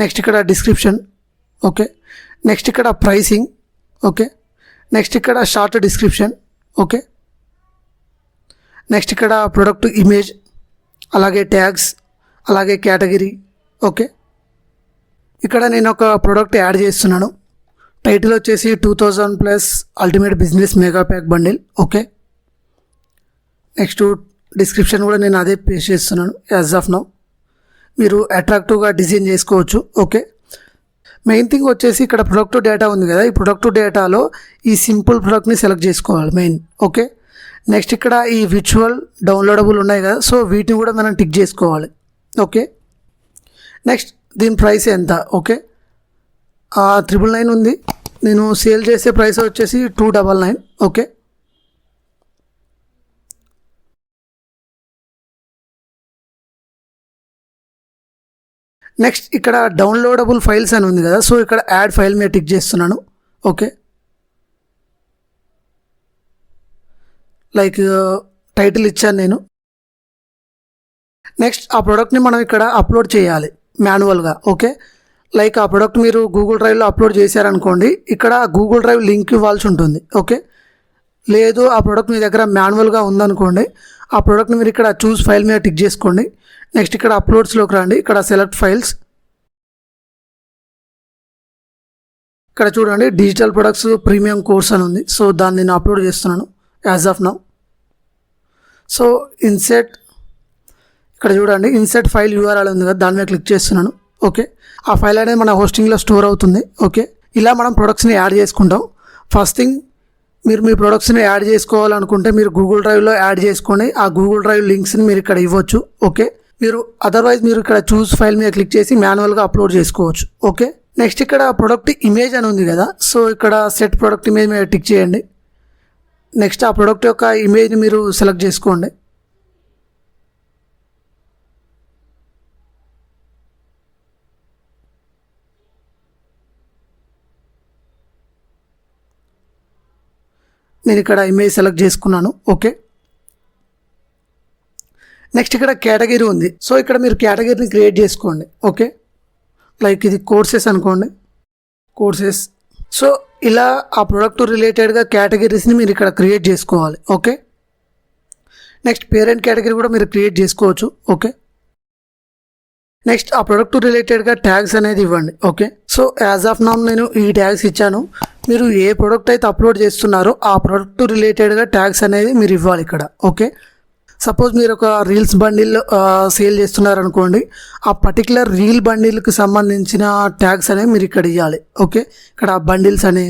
నెక్స్ట్ ఇక్కడ డిస్క్రిప్షన్. ఓకే, నెక్స్ట్ ఇక్కడ ప్రైసింగ్. ఓకే, నెక్స్ట్ ఇక్కడ షార్ట్ డిస్క్రిప్షన్. ఓకే, నెక్స్ట్ ఇక్కడ ప్రోడక్ట్ ఇమేజ్, అలాగే ట్యాగ్స్, అలాగే కేటగిరీ. ఓకే, ఇక్కడ నేను ఒక ప్రోడక్ట్ యాడ్ చేస్తున్నాను. టైటిల్ వచ్చేసి 2000+ ultimate business mega pack bundle. Okay, next description కూడా నేను అదే పేస్ట్ చేస్తున్నాను యాజ్ ఆఫ్ నౌ. మీరు అట్రాక్టివ్గా డిజైన్ చేసుకోవచ్చు. ఓకే, మెయిన్ థింగ్ వచ్చేసి ఇక్కడ ప్రొడక్ట్ డేటా ఉంది కదా, ఈ ప్రొడక్ట్ డేటాలో ఈ సింపుల్ ప్రొడక్ట్ని సెలెక్ట్ చేసుకోవాలి మెయిన్. ఓకే, నెక్స్ట్ ఇక్కడ ఈ విర్చువల్ డౌన్లోడబుల్ ఉన్నాయి కదా, సో వీటిని కూడా మనం టిక్ చేసుకోవాలి. ఓకే, నెక్స్ట్ దీని ప్రైస్ ఎంత? ఓకే, 999 ఉంది. నేను సేల్ చేసే ప్రైస్ వచ్చేసి 299. ఓకే, నెక్స్ట్ ఇక్కడ డౌన్లోడబుల్ ఫైల్స్ అని ఉంది కదా, సో ఇక్కడ యాడ్ ఫైల్ మీద టిక్ చేస్తున్నాను. ఓకే, లైక్ టైటిల్ ఇచ్చాను నేను. నెక్స్ట్ ఆ ప్రోడక్ట్ని మనం ఇక్కడ అప్లోడ్ చేయాలి మాన్యువల్గా. ఓకే, లైక్ ఆ ప్రోడక్ట్ మీరు గూగుల్ డ్రైవ్లో అప్లోడ్ చేశారనుకోండి, ఇక్కడ గూగుల్ డ్రైవ్ లింక్ ఇవ్వాల్సి ఉంటుంది. ఓకే, లేదు ఆ ప్రోడక్ట్ మీ దగ్గర మాన్యువల్గా ఉందనుకోండి, ఆ ప్రోడక్ట్ని మీరు ఇక్కడ చూస్ ఫైల్ మీద టిక్ చేసుకోండి. నెక్స్ట్ ఇక్కడ అప్లోడ్స్లోకి రండి, ఇక్కడ సెలెక్ట్ ఫైల్స్. ఇక్కడ చూడండి డిజిటల్ ప్రొడక్ట్స్ ప్రీమియం కోర్స్ అని ఉంది, సో దాన్ని నేను అప్లోడ్ చేస్తున్నాను as of now. So INCET, ఇక్కడ చూడండి ఇన్సెట్ ఫైల్ యూఆర్ఎల్ ఉంది కదా, దాని మీద క్లిక్ చేస్తున్నాను. ఓకే, ఆ ఫైల్ అనేది మన హోస్టింగ్లో స్టోర్ అవుతుంది. ఓకే, ఇలా మనం ప్రొడక్ట్స్ని యాడ్ చేసుకుంటాం. ఫస్ట్ థింగ్, మీరు మీ ప్రొడక్ట్స్ని యాడ్ చేసుకోవాలనుకుంటే మీరు గూగుల్ డ్రైవ్లో యాడ్ చేసుకొని ఆ గూగుల్ డ్రైవ్ లింక్స్ని మీరు ఇక్కడ ఇవ్వచ్చు. ఓకే, మీరు అదర్వైజ్ మీరు ఇక్కడ చూస్ ఫైల్ మీద క్లిక్ చేసి మాన్యువల్గా అప్లోడ్ చేసుకోవచ్చు. ఓకే, నెక్స్ట్ ఇక్కడ ప్రొడక్ట్ ఇమేజ్ అని ఉంది కదా, సో ఇక్కడ సెట్ ప్రొడక్ట్ ఇమేజ్ మీద టిక్ చేయండి. నెక్స్ట్ ఆ ప్రొడక్ట్ యొక్క ఇమేజ్ని మీరు సెలెక్ట్ చేసుకోండి. నేను ఇక్కడ ఇమేజ్ సెలెక్ట్ చేసుకున్నాను. ఓకే, నెక్స్ట్ ఇక్కడ కేటగిరీ ఉంది, సో ఇక్కడ మీరు కేటగిరీని క్రియేట్ చేసుకోండి. ఓకే, లైక్ ఇది కోర్సెస్ అనుకోండి, కోర్సెస్. సో ఇలా ఆ ప్రోడక్ట్ రిలేటెడ్గా కేటగిరీస్ని మీరు ఇక్కడ క్రియేట్ చేసుకోవాలి. ఓకే, నెక్స్ట్ పేరెంట్ కేటగిరీ కూడా మీరు క్రియేట్ చేసుకోవచ్చు. ఓకే, నెక్స్ట్ ఆ ప్రోడక్ట్ రిలేటెడ్గా ట్యాగ్స్ అనేది ఇవ్వండి. Okay, so as of now నేను ఈ ట్యాగ్స్ ఇచ్చాను. మీరు ఏ ప్రోడక్ట్ అయితే అప్లోడ్ చేస్తున్నారో ఆ ప్రోడక్ట్ రిలేటెడ్గా ట్యాగ్స్ అనేది మీరు ఇవ్వాలి ఇక్కడ. ఓకే, సపోజ్ మీరు ఒక రీల్స్ బండిల్ సేల్ చేస్తున్నారనుకోండి, ఆ పర్టికులర్ రీల్ బండిల్కి సంబంధించిన ట్యాగ్స్ అనేవి మీరు ఇక్కడ ఇవ్వాలి. ఓకే, ఇక్కడ బండిల్స్ అని,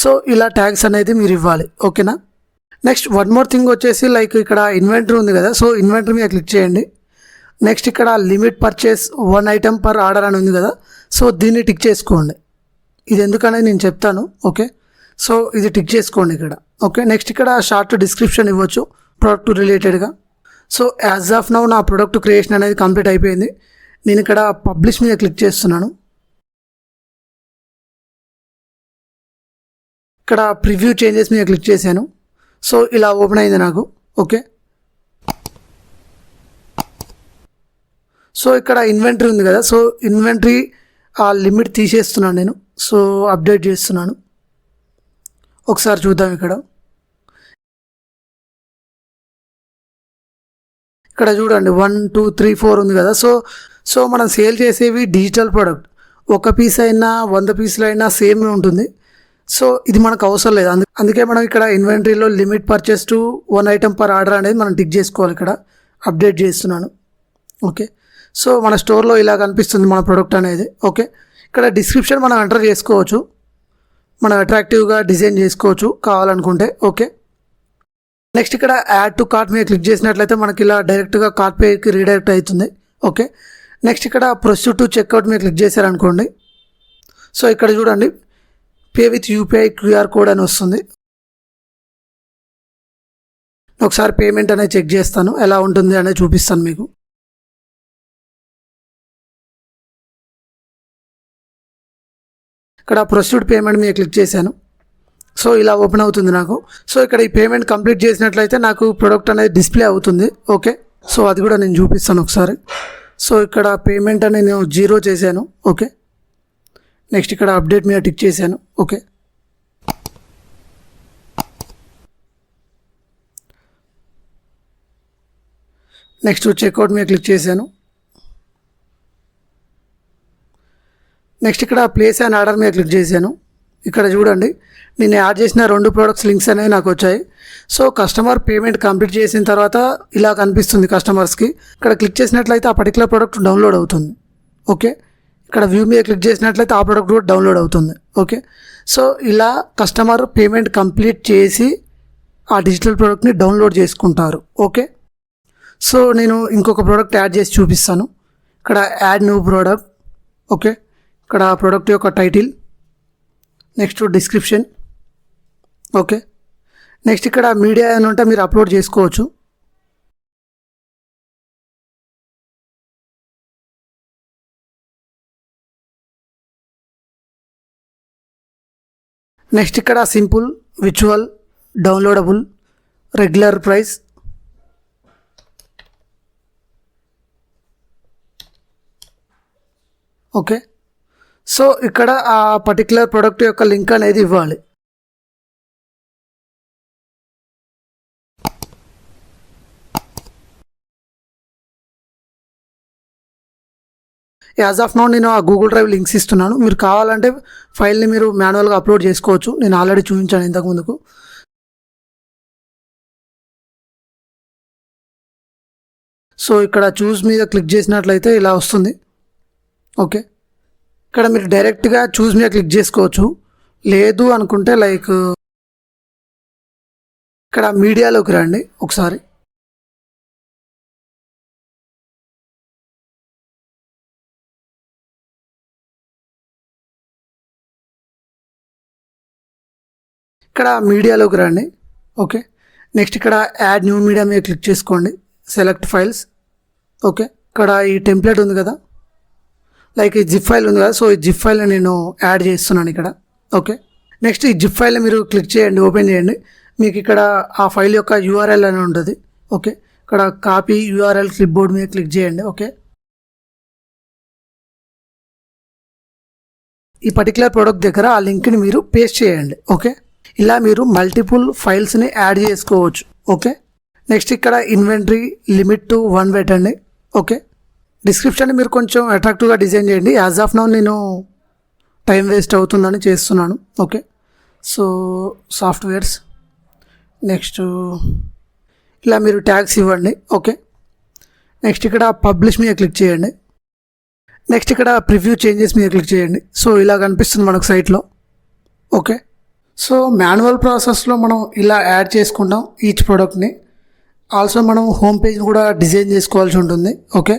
సో ఇలా ట్యాగ్స్ అనేది మీరు ఇవ్వాలి. ఓకేనా, నెక్స్ట్ వన్ మోర్ థింగ్ వచ్చేసి లైక్ ఇక్కడ ఇన్వెంటరీ ఉంది కదా, సో ఇన్వెంటరీ మీద క్లిక్ చేయండి. నెక్స్ట్ ఇక్కడ limit purchase 1 item per order అని ఉంది కదా, సో దీన్ని టిక్ చేసుకోండి. ఇది ఎందుకనేది నేను చెప్తాను. ఓకే, సో ఇది టిక్ చేసుకోండి ఇక్కడ. ఓకే, నెక్స్ట్ ఇక్కడ షార్ట్ డిస్క్రిప్షన్ ఇవ్వచ్చు ప్రోడక్ట్ రిలేటెడ్గా. సో యాజ్ ఆఫ్ నౌ నా ప్రోడక్ట్ క్రియేషన్ అనేది కంప్లీట్ అయిపోయింది. నేను ఇక్కడ పబ్లిష్ మీద క్లిక్ చేస్తున్నాను. ఇక్కడ ప్రివ్యూ చేంజెస్ మీద క్లిక్ చేశాను. సో ఇలా ఓపెన్ అయింది నాకు. ఓకే, సో ఇక్కడ ఇన్వెంటరీ ఉంది కదా, సో ఇన్వెంటరీ ఆ లిమిట్ తీసేస్తున్నాను నేను. సో అప్డేట్ చేస్తున్నాను. ఒకసారి చూద్దాం. ఇక్కడ చూడండి 1 2 3 4 ఉంది కదా, సో మనం సేల్ చేసేవి డిజిటల్ ప్రోడక్ట్. ఒక పీస్ అయినా 100 పీసులు అయినా సేమ్ ఉంటుంది. సో ఇది మనకు అవసరం లేదు. అందుకే మనం ఇక్కడ ఇన్వెంటరీలో limit purchase to 1 item per order అనేది మనం టిక్ చేసుకోవాలి. ఇక్కడ అప్డేట్ చేస్తున్నాను. ఓకే, సో మన స్టోర్లో ఇలా కనిపిస్తుంది మన ప్రోడక్ట్ అనేది. ఓకే, ఇక్కడ డిస్క్రిప్షన్ మనం ఎంటర్ చేసుకోవచ్చు, మనం అట్రాక్టివ్గా డిజైన్ చేసుకోవచ్చు కావాలనుకుంటే. ఓకే, నెక్స్ట్ ఇక్కడ యాడ్ టు కార్ట్ మీద క్లిక్ చేసినట్లయితే మనకి ఇలా డైరెక్ట్గా కార్ట్ పేజ్కి రీడైరెక్ట్ అవుతుంది. ఓకే, నెక్స్ట్ ఇక్కడ ప్రొసీడ్ టు చెక్అవుట్ మీరు క్లిక్ చేశారనుకోండి. సో ఇక్కడ చూడండి pay with UPI QR code అని వస్తుంది. ఒకసారి పేమెంట్ అనేది చెక్ చేస్తాను, ఎలా ఉంటుంది అనేది చూపిస్తాను మీకు. ఇక్కడ ప్రొసీడ్ పేమెంట్ మీద క్లిక్ చేశాను. సో ఇలా ఓపెన్ అవుతుంది నాకు. సో ఇక్కడ ఈ పేమెంట్ కంప్లీట్ చేసినట్లయితే నాకు ప్రోడక్ట్ అనేది డిస్ప్లే అవుతుంది. ఓకే, సో అది కూడా నేను చూపిస్తాను ఒకసారి. సో ఇక్కడ పేమెంట్ అనేది నేను 0 చేశాను. ఓకే, నెక్స్ట్ ఇక్కడ అప్డేట్ మీద టిక్ చేశాను. ఓకే, నెక్స్ట్ చెక్అవుట్ మీద క్లిక్ చేశాను. నెక్స్ట్ ఇక్కడ ప్లేస్ అండ్ ఆర్డర్ మీద క్లిక్ చేశాను. ఇక్కడ చూడండి నేను యాడ్ చేసిన 2 ప్రోడక్ట్స్ లింక్స్ అనేవి నాకు వచ్చాయి. సో కస్టమర్ పేమెంట్ కంప్లీట్ చేసిన తర్వాత ఇలా కనిపిస్తుంది కస్టమర్స్కి. ఇక్కడ క్లిక్ చేసినట్లయితే ఆ పర్టికులర్ ప్రోడక్ట్ డౌన్లోడ్ అవుతుంది. ఓకే, ఇక్కడ వ్యూ మీద క్లిక్ చేసినట్లయితే ఆ ప్రోడక్ట్ కూడా డౌన్లోడ్ అవుతుంది. ఓకే, సో ఇలా కస్టమర్ పేమెంట్ కంప్లీట్ చేసి ఆ డిజిటల్ ప్రోడక్ట్ని డౌన్లోడ్ చేసుకుంటారు. ఓకే, సో నేను ఇంకొక ప్రోడక్ట్ యాడ్ చేసి చూపిస్తాను. ఇక్కడ యాడ్ న్యూ ప్రోడక్ట్. ఓకే, ఇక్కడ ప్రోడక్ట్ యొక్క title, next description. Okay, next ఇక్కడ మీడియా అని ఉంటే మీరు అప్లోడ్ చేసుకోవచ్చు. నెక్స్ట్ ఇక్కడ simple, visual, downloadable, regular price. Okay, so ఇక్కడ ఆ పర్టికులర్ ప్రోడక్ట్ యొక్క లింక్ అనేది ఇవ్వాలి. యాజ్ ఆఫ్ నౌ నేను ఆ గూగుల్ డ్రైవ్ లింక్స్ ఇస్తున్నాను. మీరు కావాలంటే ఫైల్ని మీరు మాన్యువల్గా అప్లోడ్ చేసుకోవచ్చు. నేను ఆల్రెడీ చూపించాను ఇంతకుముందుకు. సో ఇక్కడ చూస్ మీద క్లిక్ చేసినట్లయితే ఇలా వస్తుంది. ఓకే, ఇక్కడ మీరు డైరెక్ట్గా చూస్ మీద క్లిక్ చేసుకోవచ్చు. లేదు అనుకుంటే లైక్ ఇక్కడ మీడియాలోకి రండి ఒకసారి. ఇక్కడ మీడియాలోకి రండి. ఓకే, నెక్స్ట్ ఇక్కడ యాడ్ న్యూ మీడియా మీద క్లిక్ చేసుకోండి. Select files. ఓకే, ఇక్కడ ఈ టెంప్లెట్ ఉంది కదా, లైక్ ఈ జిప్ ఫైల్ ఉంది కదా. సో ఈ జిప్ ఫైల్ని నేను యాడ్ చేస్తున్నాను ఇక్కడ. ఓకే, నెక్స్ట్ ఈ జిప్ ఫైల్ని మీరు క్లిక్ చేయండి, ఓపెన్ చేయండి. మీకు ఇక్కడ ఆ ఫైల్ యొక్క యూఆర్ఎల్ అని ఉంటుంది. ఓకే, ఇక్కడ కాపీ యూఆర్ఎల్ క్లిప్ బోర్డ్ మీద క్లిక్ చేయండి. ఓకే, ఈ పర్టికులర్ ప్రోడక్ట్ దగ్గర ఆ లింక్ని మీరు పేస్ట్ చేయండి. ఓకే, ఇలా మీరు మల్టిపుల్ ఫైల్స్ని యాడ్ చేసుకోవచ్చు. ఓకే, నెక్స్ట్ ఇక్కడ ఇన్వెంటరీ లిమిట్ టు 1 పెట్టండి. ఓకే, డిస్క్రిప్షన్ మీరు కొంచెం అట్రాక్టివ్గా డిజైన్ చేయండి. యాజ్ ఆఫ్ నౌ నేను టైం వేస్ట్ అవుతుందని చేస్తున్నాను. ఓకే, సో సాఫ్ట్వేర్స్, నెక్స్ట్ ఇలా మీరు ట్యాగ్స్ ఇవ్వండి. ఓకే, నెక్స్ట్ ఇక్కడ పబ్లిష్ మీద క్లిక్ చేయండి. నెక్స్ట్ ఇక్కడ ప్రివ్యూ చేంజెస్ మీద క్లిక్ చేయండి. సో ఇలా కనిపిస్తుంది మనకు సైట్లో. ఓకే, సో మాన్యువల్ ప్రాసెస్లో మనం ఇలా యాడ్ చేసుకుంటాం ఈచ్ ప్రోడక్ట్ని. ఆల్సో మనం హోమ్ పేజ్ని కూడా డిజైన్ చేసుకోవాల్సి ఉంటుంది. ఓకే,